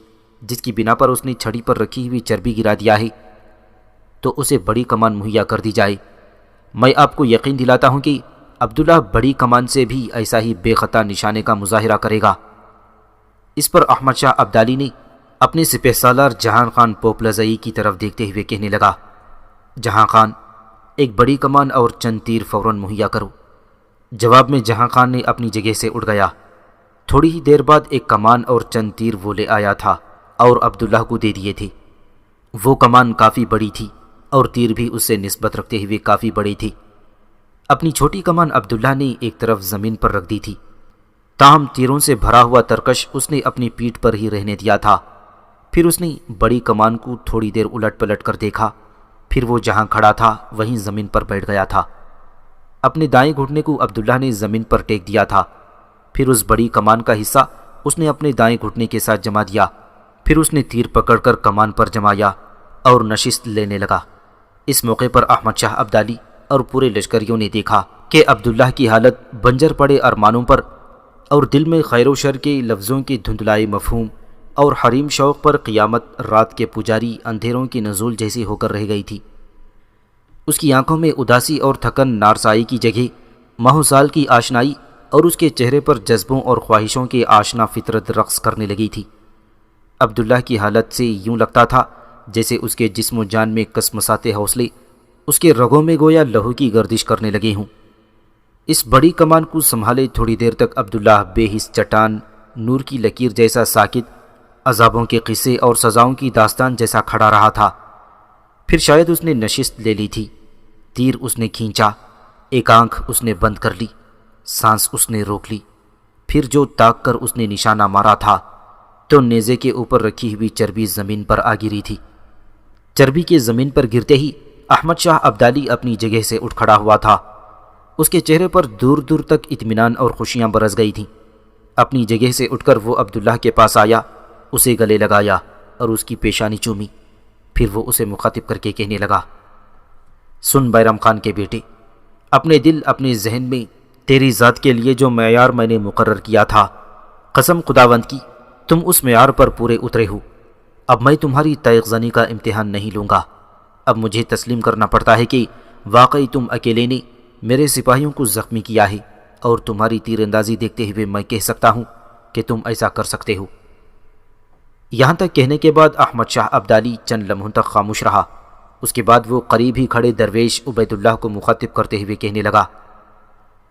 جس کی بنا پر اس نے چھڑی پر رکھی ہوئی چربی گرا دیا ہے تو اسے بڑی کمان مہیا کر دی جائے۔ میں آپ کو یقین دلاتا ہوں کہ عبداللہ بڑی کمان سے بھی ایسا ہی بے خطا نشانے کا مظاہرہ کرے گا۔ اس پر احمد شاہ ابدالی نے اپنے سپہ سالار جہاں خان پوپلزئی کی طرف دیکھتے ہوئے کہنے لگا، جہاں خان، ایک بڑی کمان اور چند تیر فوراً مہیا کرو۔ جواب میں جہاں خان نے اپنی جگہ سے اٹھ گیا۔ تھوڑی ہی دیر بعد ایک کمان اور چند تیر وہ لے آیا تھا اور عبداللہ کو دے دیے تھے۔ وہ کمان کافی بڑی تھی اور تیر بھی اس سے نسبت رکھتے ہوئے کافی بڑی تھی۔ اپنی چھوٹی کمان عبداللہ نے ایک طرف زمین پر رکھ دی تھی، تاہم تیروں سے بھرا ہوا ترکش اس نے اپنی پیٹھ پر ہی رہنے دیا تھا۔ پھر اس نے بڑی کمان کو تھوڑی دیر الٹ پلٹ کر دیکھا، پھر وہ جہاں کھڑا تھا وہیں زمین پر بیٹھ گیا تھا۔ اپنے دائیں گھٹنے کو عبداللہ نے زمین پر ٹیک دیا تھا، پھر اس بڑی کمان کا حصہ اس نے اپنے دائیں گھٹنے کے ساتھ جما دیا، پھر اس نے تیر پکڑ کر کمان پر جمایا اور نشست لینے لگا۔ اس موقع پر احمد شاہ ابدالی اور پورے لشکریوں نے دیکھا کہ عبداللہ کی حالت بنجر پڑے ارمانوں پر اور دل میں خیر و شر کے لفظوں کے دھندلائے مفہوم اور حریم شوق پر قیامت رات کے پجاری اندھیروں کی نزول جیسی ہو کر رہ گئی تھی۔ اس کی آنکھوں میں اداسی اور تھکن نارسائی کی جگہ ماہ سال کی آشنائی اور اس کے چہرے پر جذبوں اور خواہشوں کے آشنا فطرت رقص کرنے لگی تھی۔ عبداللہ کی حالت سے یوں لگتا تھا جیسے اس کے جسم و جان میں کسمساتے حوصلے اس کے رگوں میں گویا لہو کی گردش کرنے لگے ہوں۔ اس بڑی کمان کو سنبھالے تھوڑی دیر تک عبداللہ بے حس چٹان، نور کی لکیر جیسا ساکت، عذابوں کے قصے اور سزاؤں کی داستان جیسا کھڑا رہا تھا۔ پھر شاید اس نے نشست لے لی تھی، تیر اس نے کھینچا، ایک آنکھ اس نے بند کر لی، سانس اس نے روک لی، پھر جو تاک کر اس نے نشانہ مارا تھا تو نیزے کے اوپر رکھی ہوئی چربی زمین پر آ گری تھی۔ چربی کے زمین پر گرتے ہی احمد شاہ ابدالی اپنی جگہ سے اٹھ کھڑا ہوا تھا۔ اس کے چہرے پر دور دور تک اطمینان اور خوشیاں برس گئی تھیں۔ اپنی جگہ سے اٹھ کر وہ عبداللہ کے پاس آیا، اسے گلے لگایا اور اس کی پیشانی چومی، پھر وہ اسے مخاطب کر کے کہنے لگا، سن بیرم خان کے بیٹے، اپنے دل اپنے ذہن میں تیری ذات کے لیے جو معیار میں نے مقرر کیا تھا، قسم خداوند کی تم اس معیار پر پورے اترے ہو۔ اب میں تمہاری تیغ زنی کا امتحان نہیں لوں گا۔ اب مجھے تسلیم کرنا پڑتا ہے کہ واقعی تم اکیلے نے میرے سپاہیوں کو زخمی کیا ہے، اور تمہاری تیر اندازی دیکھتے ہوئے میں کہہ سکتا ہوں کہ تم ایسا کر سکتے ہو۔ یہاں تک کہنے کے بعد احمد شاہ ابدالی چند لمحوں تک خاموش رہا۔ اس کے بعد وہ قریب ہی کھڑے درویش عبید اللہ کو مخاطب کرتے ہوئے کہنے لگا،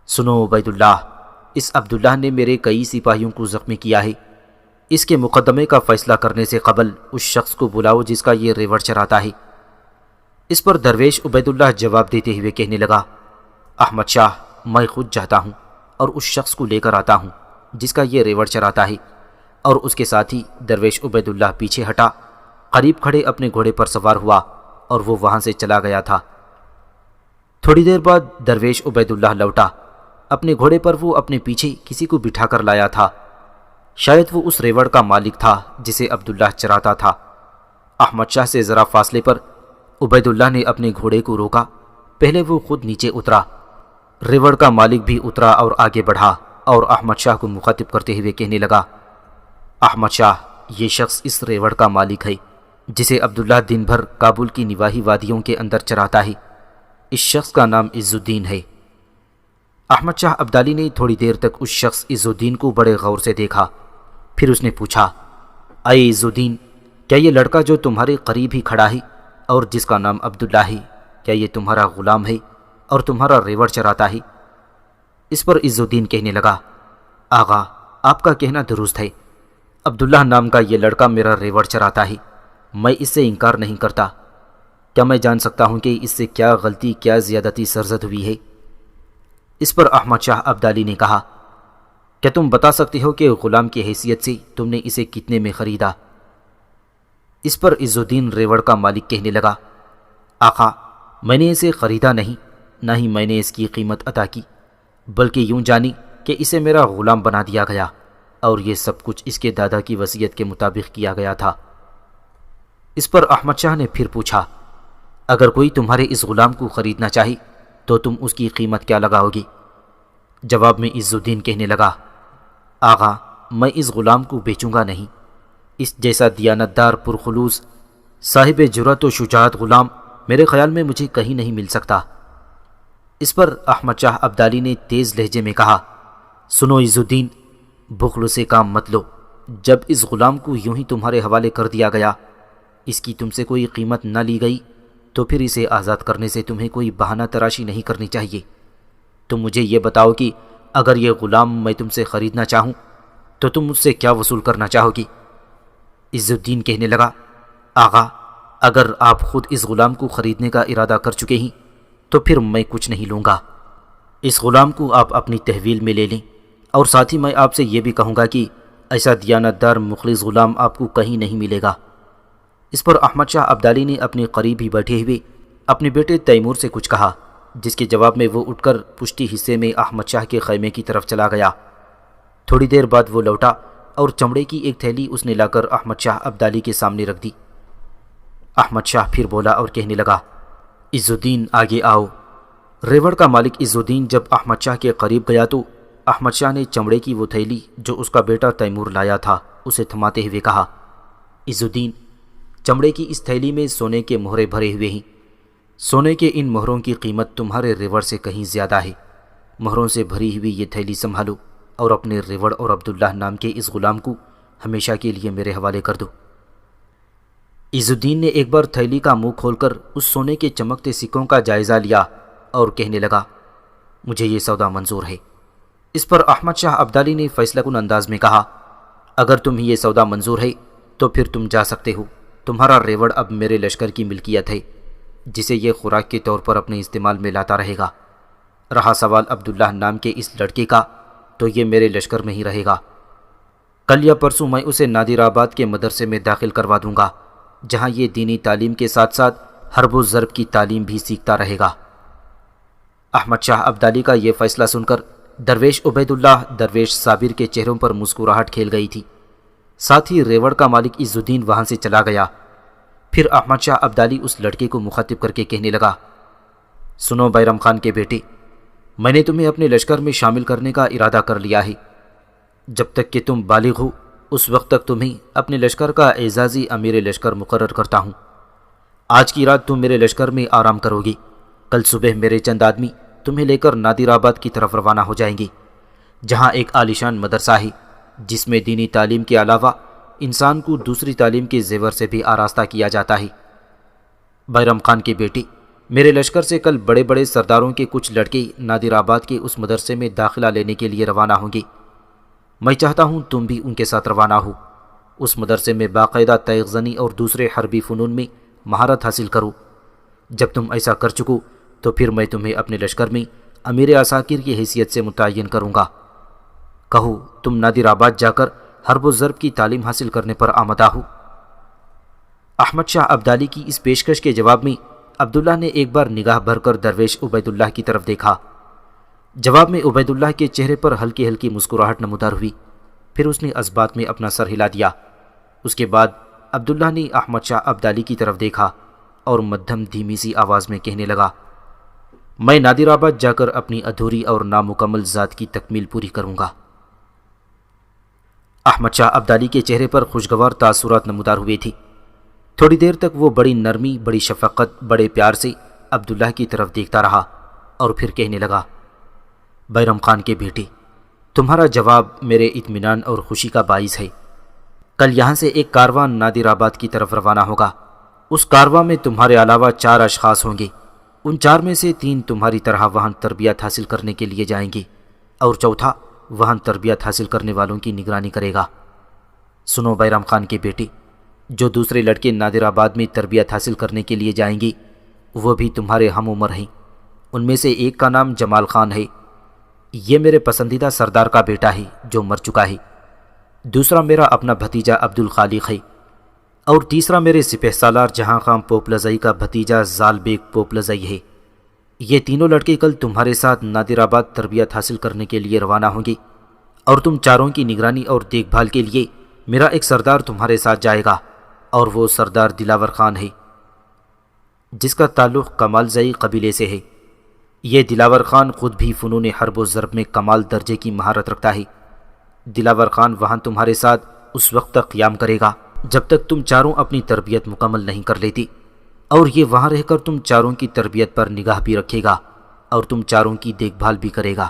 سنو عبید اللہ، اس عبداللہ نے میرے کئی سپاہیوں کو زخمی کیا ہے، اس کے مقدمے کا فیصلہ کرنے سے قبل اس شخص کو بلاؤ جس کا یہ ریوڑ چراتا ہے۔ اس پر درویش عبید اللہ جواب دیتے ہوئے کہنے لگا، احمد شاہ، میں خود جاتا ہوں اور اس شخص کو لے کر آتا ہوں جس کا یہ ریوڑ چراتا ہے۔ اور اس کے ساتھ ہی درویش عبید اللہ پیچھے ہٹا، قریب کھڑے اپنے گھوڑے پر سوار ہوا اور وہ وہاں سے چلا گیا تھا۔ تھوڑی دیر بعد درویش عبید اللہ لوٹا۔ اپنے گھوڑے پر وہ اپنے پیچھے کسی کو بٹھا کر لایا تھا، شاید وہ اس ریوڑ کا مالک تھا جسے عبداللہ چراتا تھا۔ احمد شاہ سے ذرا فاصلے پر عبید اللہ نے اپنے گھوڑے کو روکا، پہلے وہ خود نیچے اترا، ریوڑ کا مالک بھی اترا اور آگے بڑھا اور احمد شاہ کو مخاطب کرتے ہوئے کہنے لگا، احمد شاہ، یہ شخص اس ریوڑ کا مالک ہے جسے عبداللہ دن بھر کابل کی نواحی وادیوں کے اندر چراتا ہے۔ اس شخص کا نام عز الدین ہے۔ احمد شاہ ابدالی نے تھوڑی دیر تک اس شخص عز الدین کو بڑے غور سے دیکھا، پھر اس نے پوچھا، اے عز الدین، کیا یہ لڑکا جو تمہارے قریب ہی کھڑا ہے اور جس کا نام عبداللہ ہے، کیا یہ تمہارا غلام ہے اور تمہارا ریوڑ چراتا ہے؟ اس پر عز الدین کہنے لگا، آغا، آپ کا کہنا درست ہے، عبداللہ نام کا یہ لڑکا میرا ریوڑ چراتا ہے، میں اس سے انکار نہیں کرتا۔ کیا میں جان سکتا ہوں کہ اس سے کیا غلطی، کیا زیادتی سرزد ہوئی ہے؟ اس پر احمد شاہ ابدالی نے کہا، کیا تم بتا سکتے ہو کہ غلام کی حیثیت سے تم نے اسے کتنے میں خریدا؟ اس پر عز الدین ریوڑ کا مالک کہنے لگا، آقا، میں نے اسے خریدا نہیں، نہ ہی میں نے اس کی قیمت ادا کی، بلکہ یوں جانی کہ اسے میرا غلام بنا دیا گیا اور یہ سب کچھ اس کے دادا کی وصیت کے مطابق کیا گیا تھا۔ اس پر احمد شاہ نے پھر پوچھا، اگر کوئی تمہارے اس غلام کو خریدنا چاہے تو تم اس کی قیمت کیا لگاؤ گی؟ جواب میں عز الدین کہنے لگا، آغا، میں اس غلام کو بیچوں گا نہیں، اس جیسا دیانتدار، پرخلوص، صاحب جرأت و شجاعت غلام میرے خیال میں مجھے کہیں نہیں مل سکتا۔ اس پر احمد شاہ ابدالی نے تیز لہجے میں کہا، سنو عز الدین، بخل سے کام مت لو، جب اس غلام کو یوں ہی تمہارے حوالے کر دیا گیا، اس کی تم سے کوئی قیمت نہ لی گئی، تو پھر اسے آزاد کرنے سے تمہیں کوئی بہانہ تراشی نہیں کرنی چاہیے۔ تم مجھے یہ بتاؤ کہ اگر یہ غلام میں تم سے خریدنا چاہوں تو تم مجھ سے کیا وصول کرنا چاہو گی؟ عز الدین کہنے لگا، آغا، اگر آپ خود اس غلام کو خریدنے کا ارادہ کر چکے ہیں تو پھر میں کچھ نہیں لوں گا۔ اس غلام کو آپ اپنی تحویل میں لے لیں، اور ساتھ ہی میں آپ سے یہ بھی کہوں گا کہ ایسا دیانتدار مخلص غلام آپ کو کہیں نہیں ملے گا۔ اس پر احمد شاہ ابدالی نے اپنے قریب ہی بیٹھے ہوئے اپنے بیٹے تیمور سے کچھ کہا، جس کے جواب میں وہ اٹھ کر پشتی حصے میں احمد شاہ کے خیمے کی طرف چلا گیا۔ تھوڑی دیر بعد وہ لوٹا اور چمڑے کی ایک تھیلی اس نے لا کر احمد شاہ ابدالی کے سامنے رکھ دی۔ احمد شاہ پھر بولا اور کہنے لگا، عز الدین، آگے آؤ۔ ریوڑ کا مالک عز الدین جب احمد شاہ کے قریب گیا تو احمد شاہ نے چمڑے کی وہ تھیلی جو اس کا بیٹا تیمور لایا تھا اسے تھماتے ہوئے کہا، عز الدین، چمڑے کی اس تھیلی میں سونے کے مہرے بھرے ہوئے ہیں، سونے کے ان مہروں کی قیمت تمہارے ریوڑ سے کہیں زیادہ ہے۔ مہروں سے بھری ہوئی یہ تھیلی سنبھالو اور اپنے ریوڑ اور عبداللہ نام کے اس غلام کو ہمیشہ کے لیے میرے حوالے کر دو۔ عز الدین نے ایک بار تھیلی کا منہ کھول کر اس سونے کے چمکتے سکوں کا جائزہ لیا اور کہنے لگا، مجھے یہ سودا منظور ہے۔ اس پر احمد شاہ ابدالی نے فیصلہ کن انداز میں کہا، اگر تمہیں یہ سودا منظور ہے تو پھر تم جا سکتے ہو، تمہارا ریوڑ اب میرے لشکر کی ملکیت ہے، جسے یہ خوراک کے طور پر اپنے استعمال میں لاتا رہے گا۔ رہا سوال عبداللہ نام کے اس لڑکے کا، تو یہ میرے لشکر میں ہی رہے گا۔ کل یا پرسوں میں اسے نادر آباد کے مدرسے میں داخل کروا دوں گا، جہاں یہ دینی تعلیم کے ساتھ ساتھ حرب و ضرب کی تعلیم بھی سیکھتا رہے گا۔ احمد شاہ ابدالی کا یہ فیصلہ سن کر درویش عبید اللہ، درویش صابر کے چہروں پر مسکراہٹ کھیل گئی تھی، ساتھ ہی ریوڑ کا مالک عز الدین وہاں سے چلا گیا۔ پھر احمد شاہ ابدالی اس لڑکے کو مخاطب کر کے کہنے لگا، سنو بیرم خان کے بیٹے، میں نے تمہیں اپنے لشکر میں شامل کرنے کا ارادہ کر لیا ہے۔ جب تک کہ تم بالغ ہو اس وقت تک تمہیں اپنے لشکر کا اعزازی امیر لشکر مقرر کرتا ہوں۔ آج کی رات تم میرے لشکر میں آرام کرو گی، کل صبح میرے چند آدمی تمہیں لے کر نادر آباد کی طرف روانہ ہو جائیں گے، جہاں ایک عالیشان مدرسہ ہے جس میں دینی تعلیم کے علاوہ انسان کو دوسری تعلیم کے زیور سے بھی آراستہ کیا جاتا ہے۔ بیرم خان کے بیٹے، میرے لشکر سے کل بڑے بڑے سرداروں کے کچھ لڑکے نادر آباد کے اس مدرسے میں داخلہ لینے کے لیے روانہ ہوں گے۔ میں چاہتا ہوں تم بھی ان کے ساتھ روانہ ہو۔ اس مدرسے میں باقاعدہ تیغ زنی اور دوسرے حربی فنون میں مہارت حاصل کرو۔ جب تم ایسا کر چکو تو پھر میں تمہیں اپنے لشکر میں امیر عساکر کی حیثیت سے متعین کروں گا۔ کہو تم نادر آباد جا کر حرب و ضرب کی تعلیم حاصل کرنے پر آمادہ ہو۔ احمد شاہ ابدالی کی اس پیشکش کے جواب میں عبداللہ نے ایک بار نگاہ بھر کر درویش عبید اللہ کی طرف دیکھا۔ جواب میں عبید اللہ کے چہرے پر ہلکی ہلکی مسکراہٹ نمودار ہوئی، پھر اس نے اس بات میں اپنا سر ہلا دیا۔ اس کے بعد عبداللہ نے احمد شاہ ابدالی کی طرف دیکھا اور مدھم دھیمی سی آواز میں کہنے لگا، میں نادر آباد جا کر اپنی ادھوری اور نامکمل ذات کی تکمیل پوری کروں گا۔ احمد شاہ ابدالی کے چہرے پر خوشگوار تاثرات نمودار ہوئے تھی۔ تھوڑی دیر تک وہ بڑی نرمی، بڑی شفقت، بڑے پیار سے عبداللہ کی طرف دیکھتا رہا اور پھر کہنے لگا، بیرم خان کے بیٹے، تمہارا جواب میرے اطمینان اور خوشی کا باعث ہے۔ کل یہاں سے ایک کاروان نادر آباد کی طرف روانہ ہوگا۔ اس کارواں میں تمہارے علاوہ 4 اشخاص ہوں گے۔ ان 4 میں سے 3 تمہاری طرح وہاں تربیت حاصل کرنے کے لیے جائیں گے اور چوتھا وہاں تربیت حاصل کرنے والوں کی نگرانی کرے گا۔ سنو بیرم خان کے بیٹے، جو دوسرے لڑکے نادر آباد میں تربیت حاصل کرنے کے لیے جائیں گے وہ بھی تمہارے ہم عمر ہیں۔ ان میں سے ایک کا نام جمال خان ہے، یہ میرے پسندیدہ سردار کا بیٹا ہے جو مر چکا ہے۔ دوسرا میرا اپنا بھتیجا عبدالخالق ہے، اور تیسرا میرے سپہ سالار جہاں خان پوپلزئی کا بھتیجا زال بیگ پوپلزئی ہے۔ یہ تینوں لڑکے کل تمہارے ساتھ نادر آباد تربیت حاصل کرنے کے لیے روانہ ہوں گے، اور تم چاروں کی نگرانی اور دیکھ بھال کے لیے میرا ایک سردار تمہارے ساتھ جائے گا، اور وہ سردار دلاور خان ہے جس کا تعلق کمال زئی قبیلے سے ہے۔ یہ دلاور خان خود بھی فنون حرب و ضرب میں کمال درجے کی مہارت رکھتا ہے۔ دلاور خان وہاں تمہارے ساتھ اس وقت تک قیام کرے گا جب تک تم چاروں اپنی تربیت مکمل نہیں کر لیتی، اور یہ وہاں رہ کر تم چاروں کی تربیت پر نگاہ بھی رکھے گا اور تم چاروں کی دیکھ بھال بھی کرے گا۔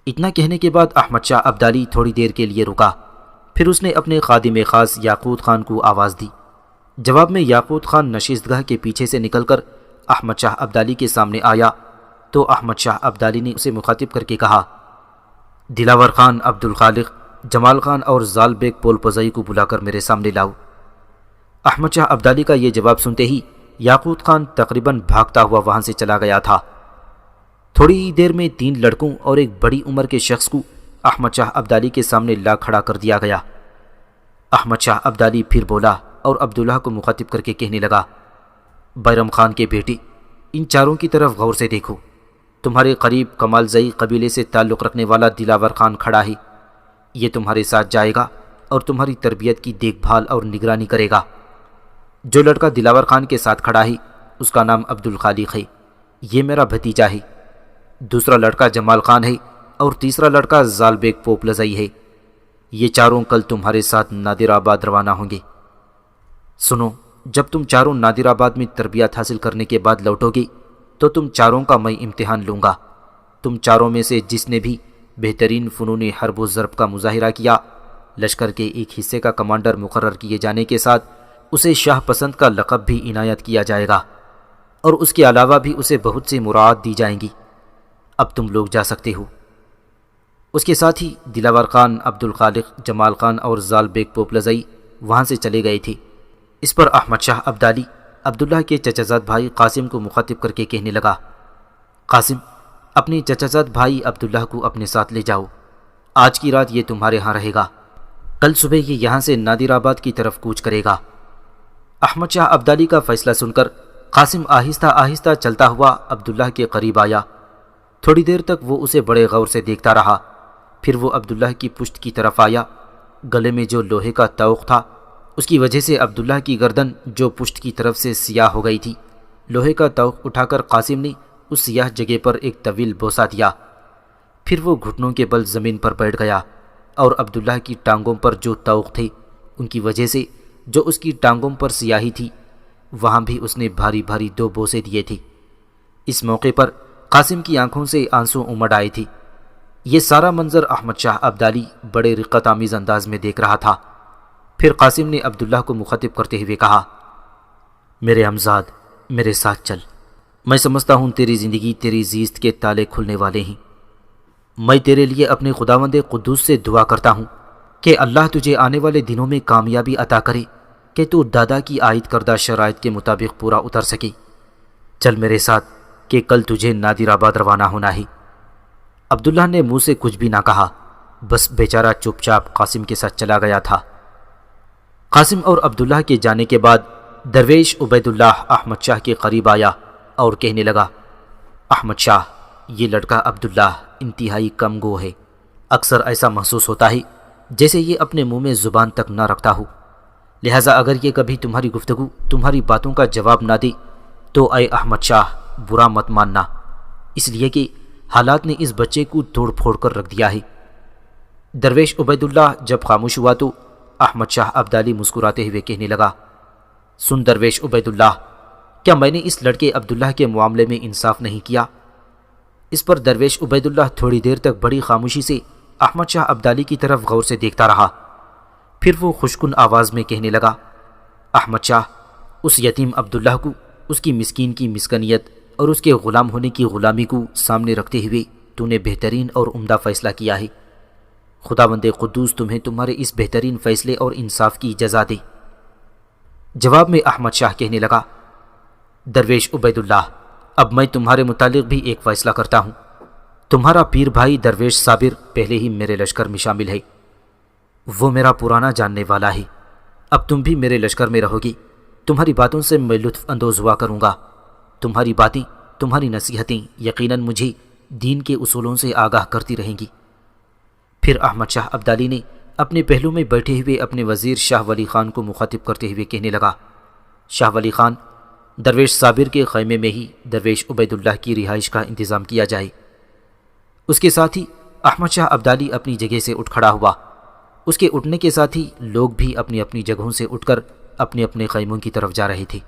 اتنا کہنے کے بعد احمد شاہ ابدالی تھوڑی دیر کے لیے رکا، پھر اس نے اپنے خادم خاص یاقوت خان کو آواز دی۔ جواب میں یاقوت خان نشستگاہ کے پیچھے سے نکل کر احمد شاہ ابدالی کے سامنے آیا تو احمد شاہ ابدالی نے اسے مخاطب کر کے کہا، دلاور خان، عبدالخالق، جمال خان اور زال بیگ پولپزئی کو بلا کر میرے سامنے لاؤ۔ احمد شاہ ابدالی کا یہ جواب سنتے ہی یاقوت خان تقریباً بھاگتا ہوا وہاں سے چلا گیا تھا۔ تھوڑی دیر میں 3 لڑکوں اور ایک بڑی عمر کے شخص کو احمد شاہ ابدالی کے سامنے لا کھڑا کر دیا گیا۔ احمد شاہ ابدالی پھر بولا اور عبداللہ کو مخاطب کر کے کہنے لگا، بیرم خان کے بیٹے، ان چاروں کی طرف غور سے دیکھو۔ تمہارے قریب کمال زئی قبیلے سے تعلق رکھنے والا دلاور خان کھڑا ہے، یہ تمہارے ساتھ جائے گا اور تمہاری تربیت کی دیکھ بھال اور نگرانی کرے گا۔ جو لڑکا دلاور خان کے ساتھ کھڑا ہے اس کا نام عبدالخالق ہے، یہ میرا بھتیجا ہے۔ دوسرا لڑکا جمال خان ہے اور تیسرا لڑکا زال بیگ پوپلزئی ہے۔ یہ چاروں کل تمہارے ساتھ نادر آباد روانہ ہوں گے۔ سنو، جب تم چاروں نادر آباد میں تربیت حاصل کرنے کے بعد لوٹو گے تو تم چاروں کا میں امتحان لوں گا۔ تم چاروں میں سے جس نے بھی بہترین فنون حرب و ضرب کا مظاہرہ کیا، لشکر کے ایک حصے کا کمانڈر مقرر کیے جانے کے ساتھ اسے شاہ پسند کا لقب بھی عنایت کیا جائے گا، اور اس کے علاوہ بھی اسے بہت سی مراعات دی جائیں گی۔ اب تم لوگ جا سکتے ہو۔ اس کے ساتھ ہی دلاور خان، عبدالخالق، جمال خان اور زال بیگ پوپلزئی وہاں سے چلے گئے تھے۔ اس پر احمد شاہ ابدالی عبداللہ کے چچا زاد بھائی قاسم کو مخاطب کر کے کہنے لگا، قاسم، اپنے چچا زاد بھائی عبداللہ کو اپنے ساتھ لے جاؤ۔ آج کی رات یہ تمہارے ہاں رہے گا، کل صبح یہ یہاں سے نادر آباد کی طرف کوچ کرے گا۔ احمد شاہ ابدالی کا فیصلہ سن کر قاسم آہستہ آہستہ چلتا ہوا عبداللہ کے قریب آیا۔ تھوڑی دیر تک وہ اسے بڑے غور سے دیکھتا رہا، پھر وہ عبداللہ کی پشت کی طرف آیا۔ گلے میں جو لوہے کا طوق تھا اس کی وجہ سے عبداللہ کی گردن جو پشت کی طرف سے سیاہ ہو گئی تھی، لوہے کا طوق اٹھا کر قاسم نے اس سیاہ جگہ پر ایک طویل بوسہ دیا۔ پھر وہ گھٹنوں کے بل زمین پر بیٹھ گیا، اور عبداللہ کی ٹانگوں پر جو طوق تھے ان کی وجہ سے جو اس کی ٹانگوں پر سیاہی تھی وہاں بھی اس نے بھاری بھاری 2 بوسے دیے تھے۔ اس موقع پر قاسم کی آنکھوں سے آنسو امڑ آئے تھے۔ یہ سارا منظر احمد شاہ ابدالی بڑے رقت آمیز انداز میں دیکھ رہا تھا۔ پھر قاسم نے عبداللہ کو مخاطب کرتے ہوئے کہا، میرے امزاد، میرے ساتھ چل۔ میں سمجھتا ہوں تیری زندگی، تیری زیست کے تالے کھلنے والے ہیں۔ میں تیرے لیے اپنے خداوند قدوس سے دعا کرتا ہوں کہ اللہ تجھے آنے والے دنوں میں کامیابی عطا کرے کہ تو دادا کی عائد کردہ شرائط کے مطابق پورا اتر سکے۔ چل میرے ساتھ کہ کل تجھے نادر آباد روانہ ہونا ہے۔ عبداللہ نے منہ سے کچھ بھی نہ کہا، بس بیچارہ چپ چاپ قاسم کے ساتھ چلا گیا تھا۔ قاسم اور عبداللہ کے جانے کے بعد درویش عبید اللہ احمد شاہ کے قریب آیا اور کہنے لگا، احمد شاہ، یہ لڑکا عبداللہ انتہائی کم گو ہے۔ اکثر ایسا محسوس ہوتا ہے جیسے یہ اپنے منہ میں زبان تک نہ رکھتا ہو، لہٰذا اگر یہ کبھی تمہاری گفتگو، تمہاری باتوں کا جواب نہ دے تو اے احمد شاہ، برا مت ماننا، اس لیے کہ حالات نے اس بچے کو توڑ پھوڑ کر رکھ دیا ہے۔ درویش عبید اللہ جب خاموش ہوا تو احمد شاہ ابدالی مسکراتے ہوئے کہنے لگا، سن درویش عبید اللہ، کیا میں نے اس لڑکے عبداللہ کے معاملے میں انصاف نہیں کیا؟ اس پر درویش عبید اللہ تھوڑی دیر تک بڑی خاموشی سے احمد شاہ ابدالی کی طرف غور سے دیکھتا رہا، پھر وہ خوشکن آواز میں کہنے لگا، احمد شاہ، اس یتیم عبداللہ کو، اس کی مسکین کی مسکنیت اور اس کے غلام ہونے کی غلامی کو سامنے رکھتے ہوئے تو نے بہترین اور عمدہ فیصلہ کیا ہے۔ خداوند قدوس تمہیں تمہارے اس بہترین فیصلے اور انصاف کی جزا دے۔ جواب میں احمد شاہ کہنے لگا، درویش عبید اللہ، اب میں تمہارے متعلق بھی ایک فیصلہ کرتا ہوں۔ تمہارا پیر بھائی درویش صابر پہلے ہی میرے لشکر میں شامل ہے، وہ میرا پرانا جاننے والا ہے۔ اب تم بھی میرے لشکر میں رہو گی، تمہاری باتوں سے میں لطف اندوز ہوا کروں گا۔ تمہاری باتیں، تمہاری نصیحتیں یقیناً مجھے دین کے اصولوں سے آگاہ کرتی رہیں گی۔ پھر احمد شاہ ابدالی نے اپنے پہلو میں بیٹھے ہوئے اپنے وزیر شاہ ولی خان کو مخاطب کرتے ہوئے کہنے لگا، شاہ ولی خان، درویش صابر کے خیمے میں ہی درویش عبید اللہ کی رہائش کا انتظام کیا جائے۔ اس کے ساتھ ہی احمد شاہ ابدالی اپنی جگہ سے اٹھ کھڑا ہوا۔ اس کے اٹھنے کے ساتھ ہی لوگ بھی اپنی اپنی جگہوں سے اٹھ کر اپنے اپنے خیموں کی طرف جا رہے تھے۔